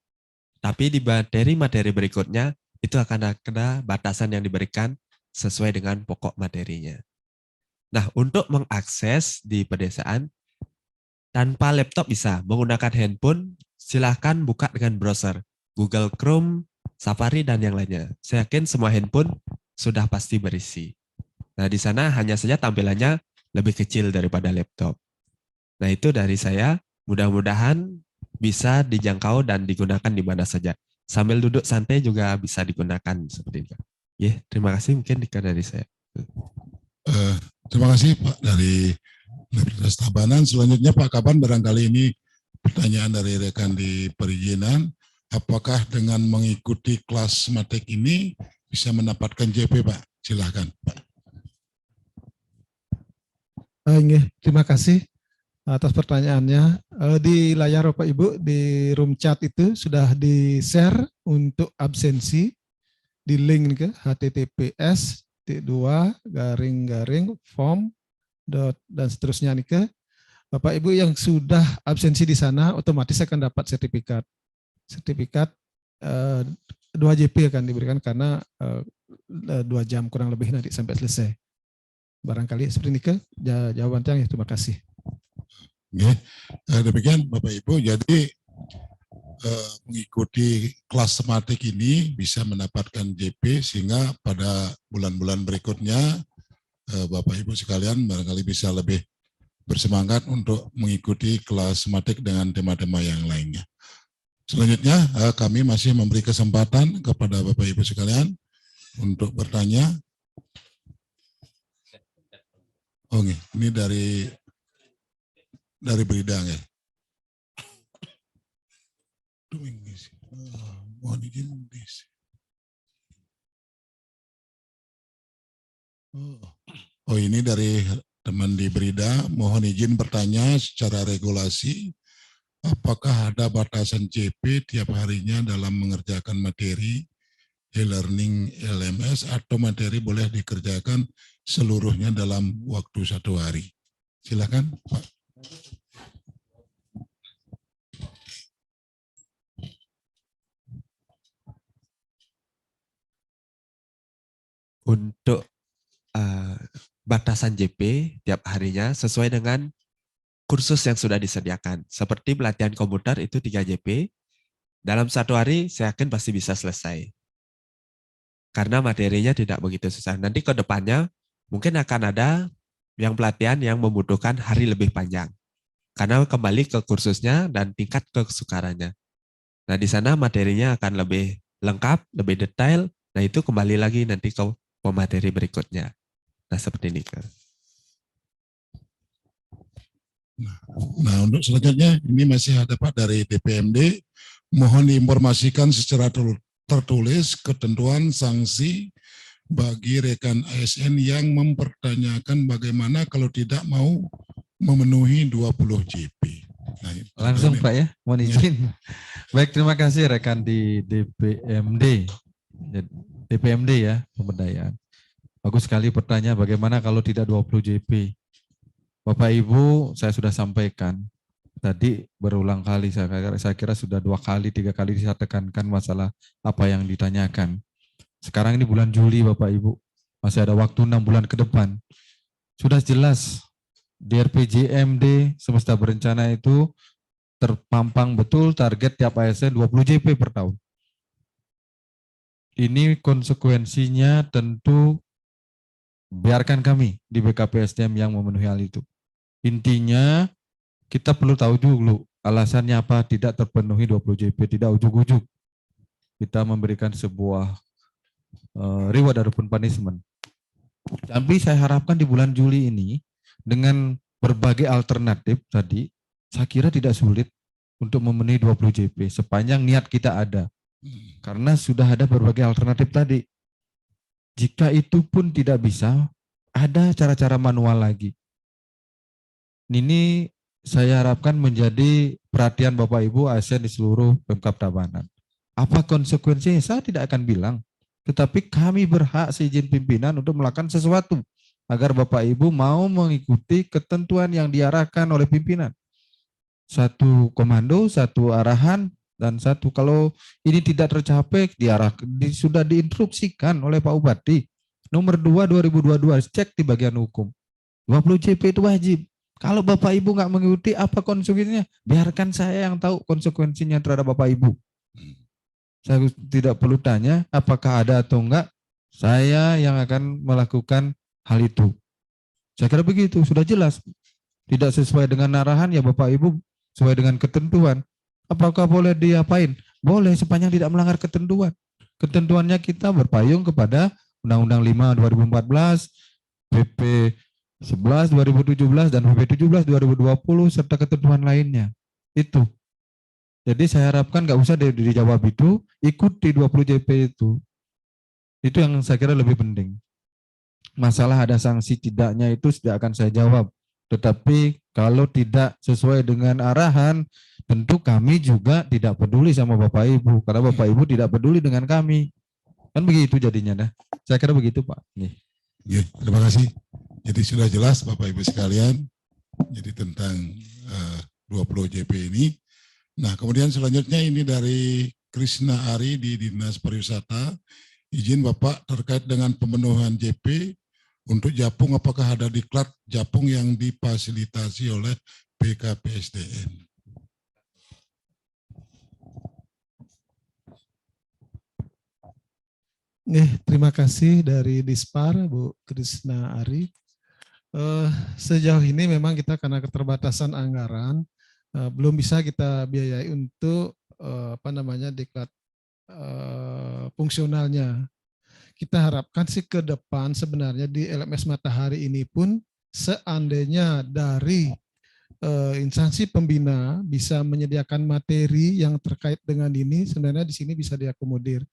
H: Tapi di materi-materi berikutnya itu akan ada batasan yang diberikan sesuai dengan pokok materinya. Nah, untuk mengakses di pedesaan tanpa laptop bisa menggunakan handphone, silahkan buka dengan browser Google Chrome, Safari dan yang lainnya. Saya yakin semua handphone sudah pasti berisi. Nah, di sana hanya saja tampilannya lebih kecil daripada laptop. Nah, itu dari saya. Mudah-mudahan bisa dijangkau dan digunakan di mana saja. Sambil duduk santai juga bisa digunakan seperti itu. Ya, terima kasih mungkin dari saya.
A: Terima kasih Pak dari Universitas Tabanan. Selanjutnya Pak Kaban, barangkali ini pertanyaan dari rekan di perizinan. Apakah dengan mengikuti kelas matek ini bisa mendapatkan JP Pak? Silakan Pak.
E: Terima kasih atas pertanyaannya. Di layar Bapak Ibu di room chat itu sudah di-share untuk absensi di link ke https://form dan seterusnya nih ke Bapak Ibu yang sudah absensi di sana otomatis akan dapat sertifikat 2 JP akan diberikan karena 2 jam kurang lebih nanti sampai selesai. Barangkali seperti ini ke jawabannya. Terima kasih.
A: Oke, demikian Bapak Ibu. Jadi mengikuti kelas tematik ini bisa mendapatkan JP sehingga pada bulan-bulan berikutnya Bapak Ibu sekalian barangkali bisa lebih bersemangat untuk mengikuti kelas tematik dengan tema-tema yang lainnya. Selanjutnya kami masih memberi kesempatan kepada Bapak Ibu sekalian untuk bertanya. Oke, ini dari Berida ya. Mohon izin. Oh, ini dari teman di Berida. Mohon izin bertanya secara regulasi, apakah ada batasan JP tiap harinya dalam mengerjakan materi e-learning LMS atau materi boleh dikerjakan seluruhnya dalam waktu 1 hari? Silakan Pak.
H: Untuk batasan JP tiap harinya sesuai dengan kursus yang sudah disediakan. Seperti pelatihan komputer itu 3 JP. Dalam 1 hari saya yakin pasti bisa selesai. Karena materinya tidak begitu susah. Nanti ke depannya mungkin akan ada yang pelatihan yang membutuhkan hari lebih panjang. Karena kembali ke kursusnya dan tingkat kesukarannya. Nah, di sana materinya akan lebih lengkap, lebih detail. Nah, itu kembali lagi nanti ke pemateri berikutnya. Nah, seperti ini.
A: Nah, untuk selanjutnya ini masih ada Pak dari DPMD. Mohon diinformasikan secara tertulis ketentuan sanksi bagi rekan ASN yang mempertanyakan bagaimana kalau tidak mau memenuhi 20 JP. Nah,
D: langsung Pak ya, mohon izin. Baik, terima kasih rekan di DPMD. DPMD ya, pemberdayaan. Bagus sekali pertanyaan bagaimana kalau tidak 20 JP. Bapak Ibu, saya sudah sampaikan tadi berulang kali, saya kira sudah 2 kali, 3 kali saya tekankan masalah apa yang ditanyakan. Sekarang ini bulan Juli Bapak Ibu, masih ada waktu 6 bulan ke depan. Sudah jelas di RPJMD semesta berencana itu terpampang betul target tiap ASN 20 JP per tahun. Ini konsekuensinya tentu biarkan kami di BKPSDM yang memenuhi hal itu. Intinya kita perlu tahu dulu alasannya apa tidak terpenuhi 20 JP, tidak ujuk-ujuk. Kita memberikan sebuah reward ataupun punishment. Tapi saya harapkan di bulan Juli ini dengan berbagai alternatif tadi, saya kira tidak sulit untuk memenuhi 20 JP sepanjang niat kita ada. Karena sudah ada berbagai alternatif tadi. Jika itu pun tidak bisa, ada cara-cara manual lagi. Ini saya harapkan menjadi perhatian Bapak Ibu ASN di seluruh Pemkab Tabanan. Apa konsekuensinya? Saya tidak akan bilang. Tetapi kami berhak seizin pimpinan untuk melakukan sesuatu agar Bapak Ibu mau mengikuti ketentuan yang diarahkan oleh pimpinan. Satu komando, satu arahan, dan satu kalau ini tidak tercapai sudah diinstruksikan oleh Pak Bupati. Nomor 2 2022 cek di bagian hukum. 20 JP itu wajib. Kalau Bapak Ibu nggak mengikuti apa konsekuensinya? Biarkan saya yang tahu konsekuensinya terhadap Bapak Ibu. Saya tidak perlu tanya apakah ada atau enggak. Saya yang akan melakukan hal itu. Saya kira begitu, sudah jelas. Tidak sesuai dengan arahan ya Bapak Ibu, sesuai dengan ketentuan. Apakah boleh diapain? Boleh sepanjang tidak melanggar ketentuan. Ketentuannya kita berpayung kepada Undang-Undang 5 2014, PP 11 2017 dan PP 17 2020 serta ketentuan lainnya. Itu. Jadi saya harapkan nggak usah dijawab itu, ikuti 20 JP itu. Itu yang saya kira lebih penting. Masalah ada sanksi tidaknya itu tidak akan saya jawab. Tetapi kalau tidak sesuai dengan arahan, tentu kami juga tidak peduli sama Bapak Ibu. Karena Bapak Ibu tidak peduli dengan kami. Kan begitu jadinya. Dah. Saya kira begitu Pak. Nih.
A: Ya, terima kasih. Jadi sudah jelas Bapak Ibu sekalian. Jadi tentang 20 JP ini. Nah kemudian selanjutnya ini dari Krishna Ari di Dinas Pariwisata. Izin Bapak terkait dengan pemenuhan JP untuk Japung, apakah ada diklat Japung yang difasilitasi oleh BKPSDM?
E: Terima kasih dari Dispar, Bu Krishna Ari. Sejauh ini memang kita karena keterbatasan anggaran, belum bisa kita biayai untuk diklat fungsionalnya. Kita harapkan sih ke depan sebenarnya di LMS Matahari ini pun seandainya dari instansi pembina bisa menyediakan materi yang terkait dengan ini, sebenarnya di sini bisa diakomodir.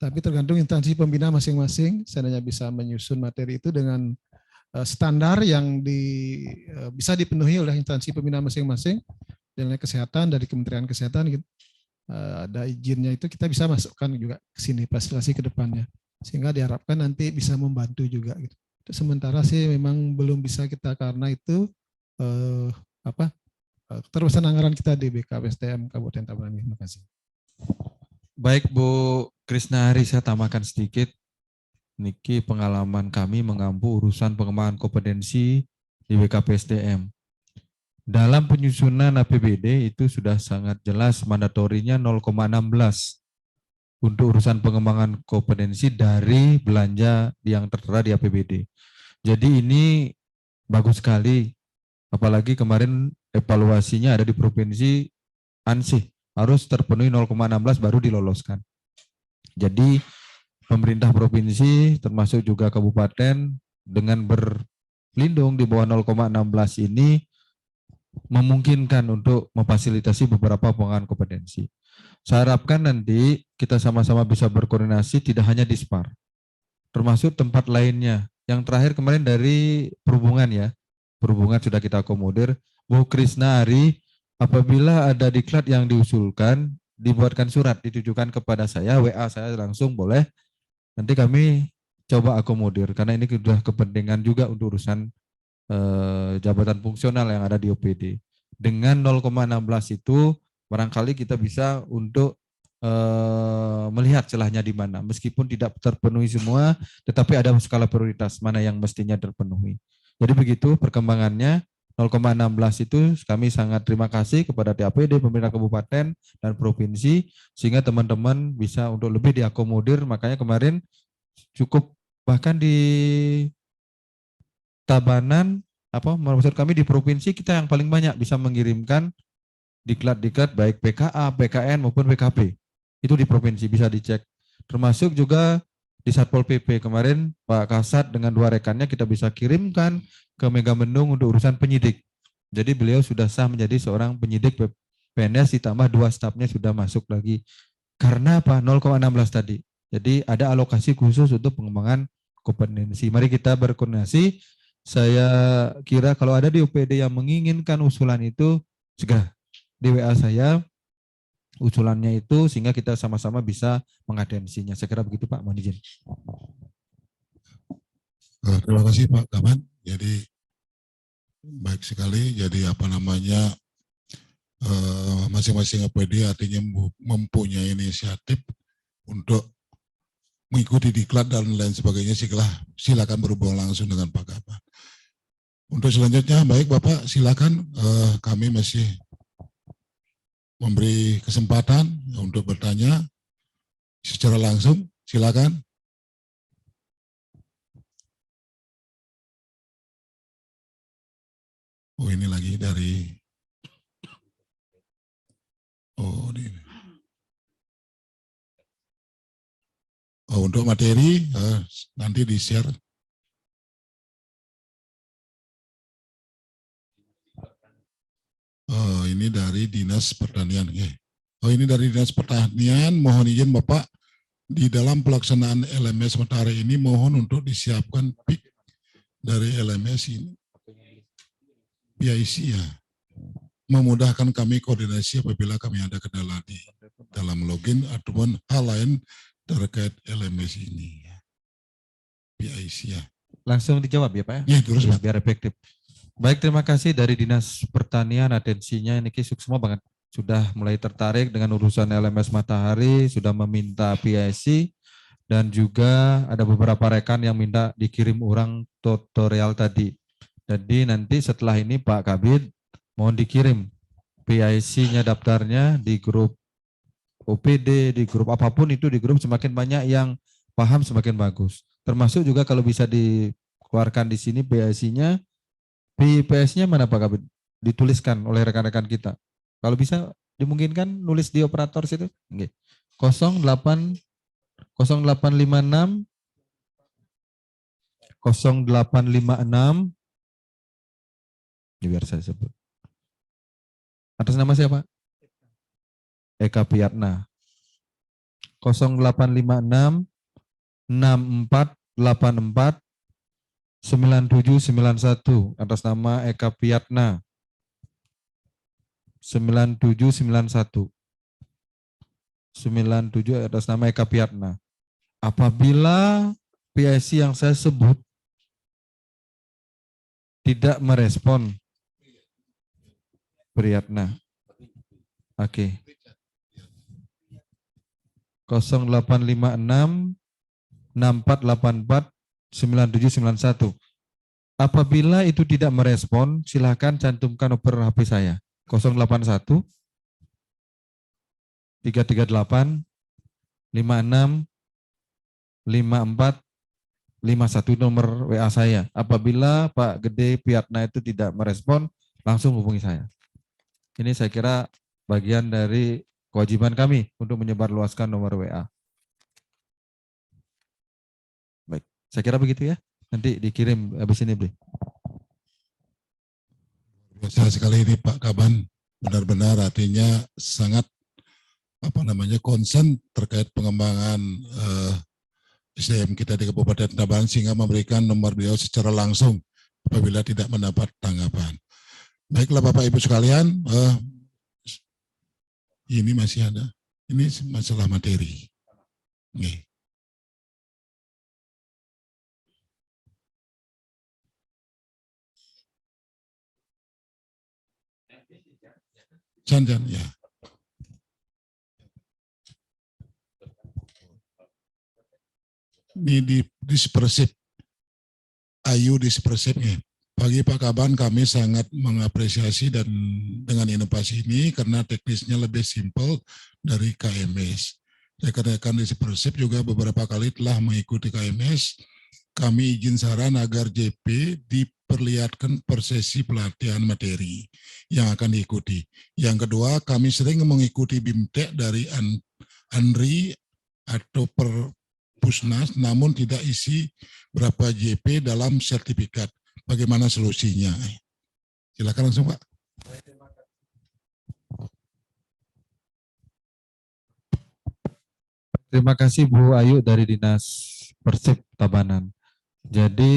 E: Tapi tergantung instansi pembina masing-masing, seandainya bisa menyusun materi itu dengan standar yang bisa dipenuhi oleh instansi pembina masing-masing, dan kesehatan dari Kementerian Kesehatan, gitu. Ada izinnya itu kita bisa masukkan juga ke sini fasilitasi ke depannya. Sehingga diharapkan nanti bisa membantu juga gitu. Sementara sih memang belum bisa kita karena itu keterbatasan anggaran kita di BKPSDM Kabupaten Tabanan. Terima kasih.
D: Baik Bu Krishna Hari, saya tambahkan sedikit. Niki pengalaman kami mengampu urusan pengembangan kompetensi di BKPSDM. Dalam penyusunan APBD itu sudah sangat jelas mandatorinya 0,16 untuk urusan pengembangan kompetensi dari belanja yang tertera di APBD. Jadi ini bagus sekali, apalagi kemarin evaluasinya ada di provinsi ANSI, harus terpenuhi 0,16 baru diloloskan. Jadi pemerintah provinsi termasuk juga kabupaten dengan berlindung di bawah 0,16 ini memungkinkan untuk memfasilitasi beberapa pengembangan kompetensi. Saya harapkan nanti kita sama-sama bisa berkoordinasi tidak hanya Dispar, termasuk tempat lainnya. Yang terakhir kemarin dari perhubungan ya, perhubungan sudah kita akomodir. Bu Krishna Ari, apabila ada diklat yang diusulkan, dibuatkan surat, ditujukan kepada saya, WA saya langsung boleh. Nanti kami coba akomodir, karena ini sudah kepentingan juga untuk urusan jabatan fungsional yang ada di OPD. Dengan 0,16 itu, barangkali kita bisa untuk melihat celahnya di mana. Meskipun tidak terpenuhi semua, tetapi ada skala prioritas mana yang mestinya terpenuhi. Jadi begitu perkembangannya. 0,16 itu kami sangat terima kasih kepada TAPD, pemerintah kabupaten dan provinsi sehingga teman-teman bisa untuk lebih diakomodir. Makanya kemarin cukup bahkan di Tabanan maksud kami di provinsi kita yang paling banyak bisa mengirimkan diklat-diklat baik PKA, PKN maupun PKP. Itu di provinsi bisa dicek. Termasuk juga di Satpol PP kemarin Pak Kasat dengan 2 rekannya kita bisa kirimkan ke Megamendung untuk urusan penyidik. Jadi beliau sudah sah menjadi seorang penyidik PNS ditambah 2 stafnya sudah masuk lagi. Karena apa? 0,16 tadi. Jadi ada alokasi khusus untuk pengembangan kompetensi. Mari kita berkoordinasi. Saya kira kalau ada di UPD yang menginginkan usulan itu segera di WA saya usulannya itu sehingga kita sama-sama bisa mengatensinya. Saya kira begitu Pak, mohon izin.
A: Terima kasih Pak Kaban. Jadi baik sekali. Jadi masing-masing APD artinya mempunyai inisiatif untuk mengikuti diklat dan lain sebagainya. Silakan berhubung langsung dengan Pak Kaban. Untuk selanjutnya, baik Bapak silakan. Kami masih memberi kesempatan untuk bertanya secara langsung. Silakan. Oh ini lagi dari untuk materi nanti di-share. Ini dari Dinas Pertanian. Ini dari Dinas Pertanian. Mohon izin Bapak, di dalam pelaksanaan LMS Matahari ini mohon untuk disiapkan PIK dari LMS ini. PIC ya. Memudahkan kami koordinasi apabila kami ada kendala di dalam login ataupun hal lain terkait LMS ini. PIC ya.
D: Langsung dijawab ya Pak ya?
A: Iya, terus Pak.
D: Biar efektif. Baik, terima kasih dari Dinas Pertanian, atensinya ini semua banget. Sudah mulai tertarik dengan urusan LMS Matahari, sudah meminta PIC, dan juga ada beberapa rekan yang minta dikirim ulang tutorial tadi. Jadi nanti setelah ini Pak Kabid, mohon dikirim PIC-nya daftarnya di grup OPD, di grup apapun itu, di grup semakin banyak yang paham semakin bagus. Termasuk juga kalau bisa dikeluarkan di sini PIC-nya, PIPS-nya mana Pak Kabid? Dituliskan oleh rekan-rekan kita. Kalau bisa dimungkinkan nulis di operator situ. 0856 0856 ini biar saya sebut. Atas nama siapa? Eka Piatna. 0856 6484 9791 atas nama Eka Piatna. 9791 97 atas nama Eka Piatna. Apabila PIC yang saya sebut tidak merespon Priatna. Oke. 0856 6484 9791. Apabila itu tidak merespon, silakan cantumkan nomor HP saya. 081 338 56 54 51 nomor WA saya. Apabila Pak Gede Piatna itu tidak merespon, langsung hubungi saya. Ini saya kira bagian dari kewajiban kami untuk menyebarluaskan nomor WA. Baik, saya kira begitu ya. Nanti dikirim habis ini, Bli.
A: Biasa sekali ini Pak Kaban, benar-benar artinya sangat concern terkait pengembangan SDM kita di Kabupaten Tabanan sehingga memberikan nomor beliau secara langsung apabila tidak mendapat tanggapan. Baiklah Bapak Ibu sekalian, ini masih ada, ini masalah materi. Nih. Jangan ya. Ini dispersif, ayu dispersifnya. Bagi Pak Kaban, kami sangat mengapresiasi dan dengan inovasi ini karena teknisnya lebih simpel dari KMS. Rekan-rekan di Persib juga beberapa kali telah mengikuti KMS. Kami izin saran agar JP diperlihatkan per sesi pelatihan materi yang akan diikuti. Yang kedua, kami sering mengikuti BIMTEK dari ANRI atau per Pusnas, namun tidak isi berapa JP dalam sertifikat. Bagaimana solusinya? Silakan langsung, Pak.
D: Terima kasih Bu Ayu dari Dinas Persib Tabanan. Jadi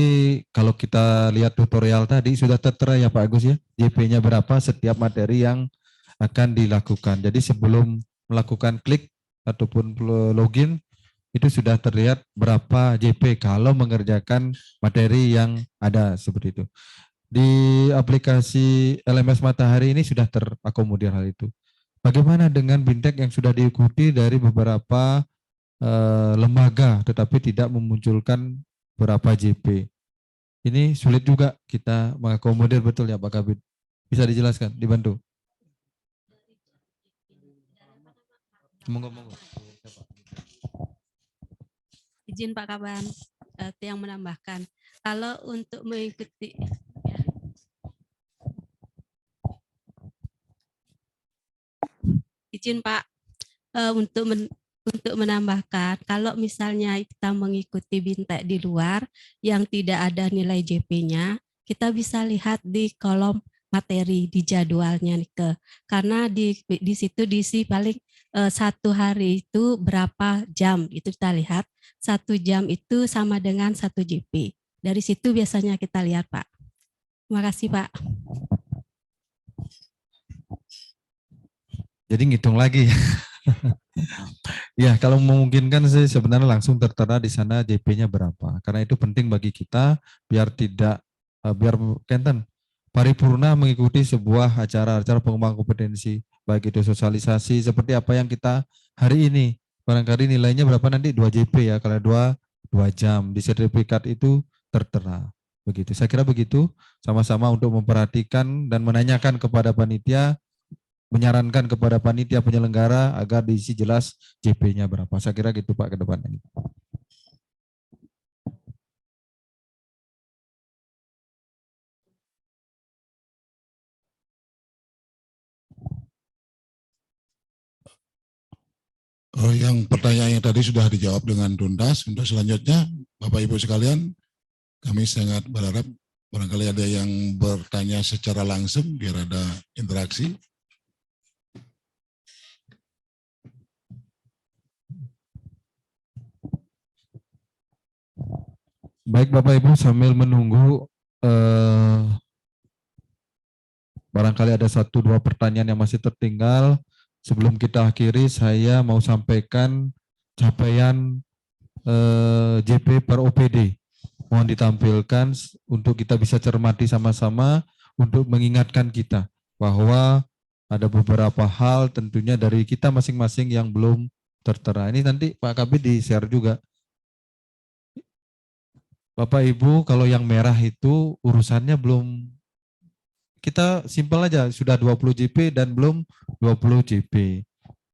D: kalau kita lihat tutorial tadi sudah tertera ya Pak Agus ya, JP-nya berapa setiap materi yang akan dilakukan. Jadi sebelum melakukan klik ataupun login, itu sudah terlihat berapa JP kalau mengerjakan materi yang ada seperti itu. Di aplikasi LMS Matahari ini sudah terakomodir hal itu. Bagaimana dengan BIMTEK yang sudah diikuti dari beberapa lembaga tetapi tidak memunculkan berapa JP? Ini sulit juga kita mengakomodir, betul ya Pak Kabid? Bisa dijelaskan, dibantu? Monggo.
I: Izin Pak Kaban yang menambahkan, kalau untuk mengikuti izin Pak untuk menambahkan, kalau misalnya kita mengikuti BIMTEK di luar yang tidak ada nilai JP-nya, kita bisa lihat di kolom materi di jadwalnya karena di situ diisi paling satu hari itu berapa jam, itu kita lihat 1 jam itu sama dengan 1 JP. Dari situ biasanya kita lihat Pak. Terima kasih Pak.
D: Jadi ngitung lagi. Ya kalau memungkinkan sih sebenarnya langsung tertera di sana JP-nya berapa. Karena itu penting bagi kita biar tidak, biar Kenten paripurna mengikuti sebuah acara pengembangan kompetensi, baik itu sosialisasi seperti apa yang kita hari ini. Barangkali nilainya berapa nanti 2 JP ya, kalau 2 jam di sertifikat itu tertera. Begitu. Saya kira begitu, sama-sama untuk memperhatikan dan menanyakan kepada panitia, menyarankan kepada panitia penyelenggara agar diisi jelas JP-nya berapa. Saya kira gitu Pak ke depannya.
A: Yang pertanyaan yang tadi sudah dijawab dengan tuntas. Untuk selanjutnya, Bapak Ibu sekalian, kami sangat berharap barangkali ada yang bertanya secara langsung biar ada interaksi.
D: Baik Bapak Ibu, sambil menunggu barangkali ada 1-2 pertanyaan yang masih tertinggal. Sebelum kita akhiri, saya mau sampaikan capaian JP per OPD. Mohon ditampilkan untuk kita bisa cermati sama-sama untuk mengingatkan kita bahwa ada beberapa hal tentunya dari kita masing-masing yang belum tertera. Ini nanti Pak Kabid di-share juga. Bapak Ibu, kalau yang merah itu urusannya belum, kita simpel aja, sudah 20 JP dan belum 20 JP.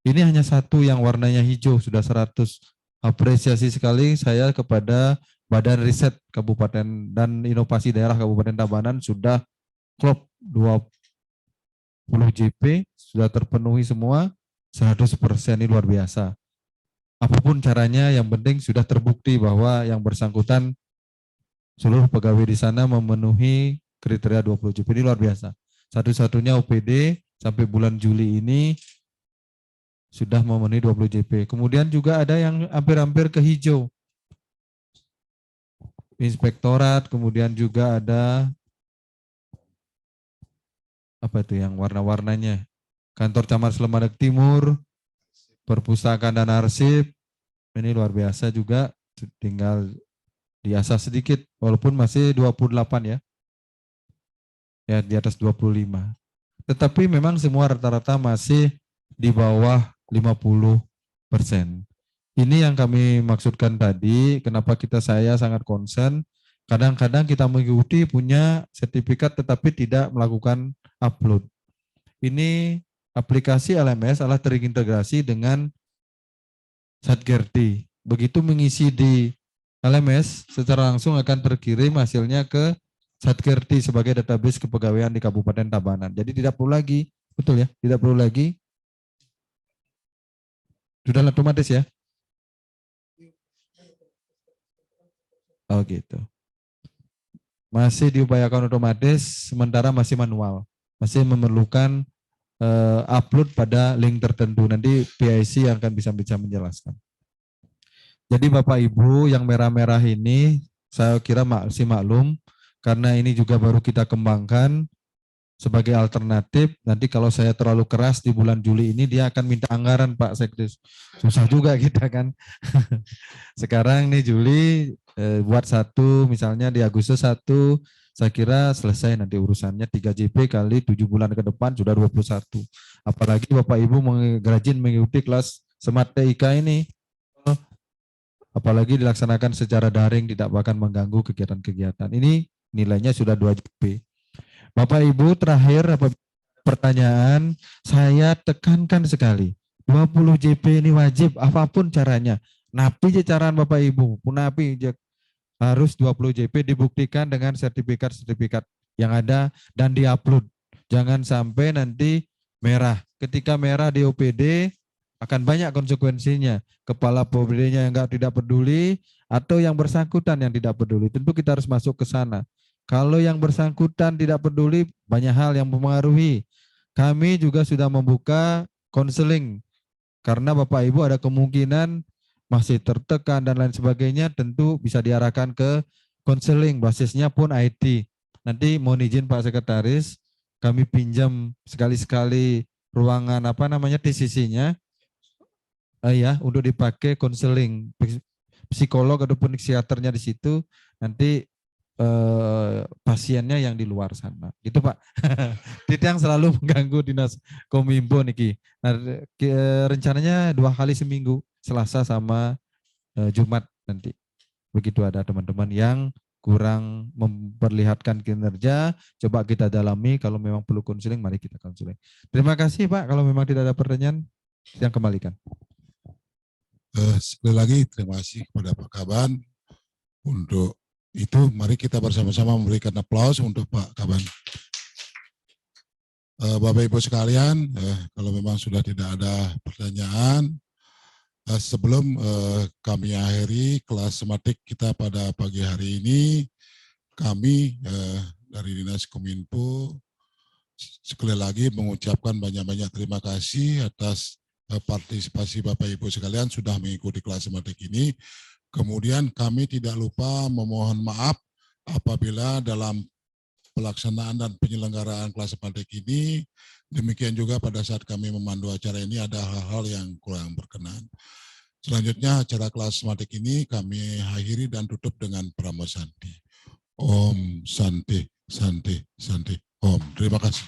D: Ini hanya satu yang warnanya hijau, sudah 100. Apresiasi sekali saya kepada Badan Riset Kabupaten dan Inovasi Daerah Kabupaten Tabanan sudah klop 20 JP, sudah terpenuhi semua 100%, ini luar biasa. Apapun caranya, yang penting sudah terbukti bahwa yang bersangkutan seluruh pegawai di sana memenuhi kriteria 20 JP, ini luar biasa. Satu-satunya OPD sampai bulan Juli ini sudah memenuhi 20 JP. Kemudian juga ada yang hampir-hampir ke hijau. Inspektorat, kemudian juga ada apa itu yang warna-warnanya? Kantor Camat Slemadeg Timur, Perpustakaan dan Arsip, ini luar biasa juga, tinggal diasah sedikit, walaupun masih 28 ya. Ya di atas 25. Tetapi memang semua rata-rata masih di bawah 50%. Ini yang kami maksudkan tadi, kenapa saya sangat concern, Kadang-kadang kita mengikuti punya sertifikat tetapi tidak melakukan upload. Ini aplikasi LMS adalah terintegrasi dengan Satgerti. Begitu mengisi di LMS, secara langsung akan terkirim hasilnya ke Satgerti sebagai database kepegawaian di Kabupaten Tabanan. Jadi tidak perlu lagi, betul ya, tidak perlu lagi. Sudah otomatis ya? Oh gitu. Masih diupayakan otomatis, sementara masih manual. Masih memerlukan upload pada link tertentu. Nanti PIC yang akan bisa menjelaskan. Jadi Bapak Ibu yang merah-merah ini saya kira masih maklum karena ini juga baru kita kembangkan sebagai alternatif. Nanti kalau saya terlalu keras di bulan Juli ini dia akan minta anggaran Pak Sekdes. Susah juga kita kan. Sekarang nih Juli buat satu misalnya di Agustus 1 saya kira selesai nanti urusannya 3 JP kali 7 bulan ke depan sudah 21. Apalagi Bapak Ibu rajin mengikuti kelas Smart TIK ini. Apalagi dilaksanakan secara daring tidak akan mengganggu kegiatan-kegiatan. Ini nilainya sudah 2 JP. Bapak Ibu terakhir pertanyaan saya tekankan sekali. 20 JP ini wajib apapun caranya. Napi caraan Bapak Ibu, punapi harus 20 JP dibuktikan dengan sertifikat-sertifikat yang ada dan diupload. Jangan sampai nanti merah. Ketika merah di OPD akan banyak konsekuensinya. Kepala OPD-nya yang tidak peduli atau yang bersangkutan yang tidak peduli. Tentu kita harus masuk ke sana. Kalau yang bersangkutan tidak peduli, banyak hal yang mempengaruhi. Kami juga sudah membuka konseling. Karena Bapak Ibu ada kemungkinan masih tertekan dan lain sebagainya, tentu bisa diarahkan ke konseling, basisnya pun IT. Nanti mohon izin Pak Sekretaris, kami pinjam sekali-sekali ruangan TCC-nya, ya untuk dipakai konseling psikolog ataupun psikiaternya di situ, nanti pasiennya yang di luar sana. Gitu Pak. Itu yang selalu mengganggu Dinas Kominfo niki. Nah, rencananya 2 kali seminggu, Selasa sama Jumat nanti. Begitu ada teman-teman yang kurang memperlihatkan kinerja, coba kita dalami. Kalau memang perlu konseling, mari kita konseling. Terima kasih Pak. Kalau memang tidak ada pertanyaan, yang kembalikan.
A: Sekali lagi terima kasih kepada Pak Kaban untuk itu. Mari kita bersama-sama memberikan aplaus untuk Pak Kaban. Bapak Ibu sekalian, kalau memang sudah tidak ada pertanyaan, sebelum kami akhiri kelas sematik kita pada pagi hari ini, kami dari Dinas Kominfo sekali lagi mengucapkan banyak-banyak terima kasih atas partisipasi Bapak Ibu sekalian sudah mengikuti kelas sematik ini. Kemudian kami tidak lupa memohon maaf apabila dalam pelaksanaan dan penyelenggaraan kelas sematik ini, demikian juga pada saat kami memandu acara ini ada hal-hal yang kurang berkenan. Selanjutnya acara kelas sematik ini kami akhiri dan tutup dengan Pramo Santi. Om Santi, Santi, Santi, Om. Terima kasih.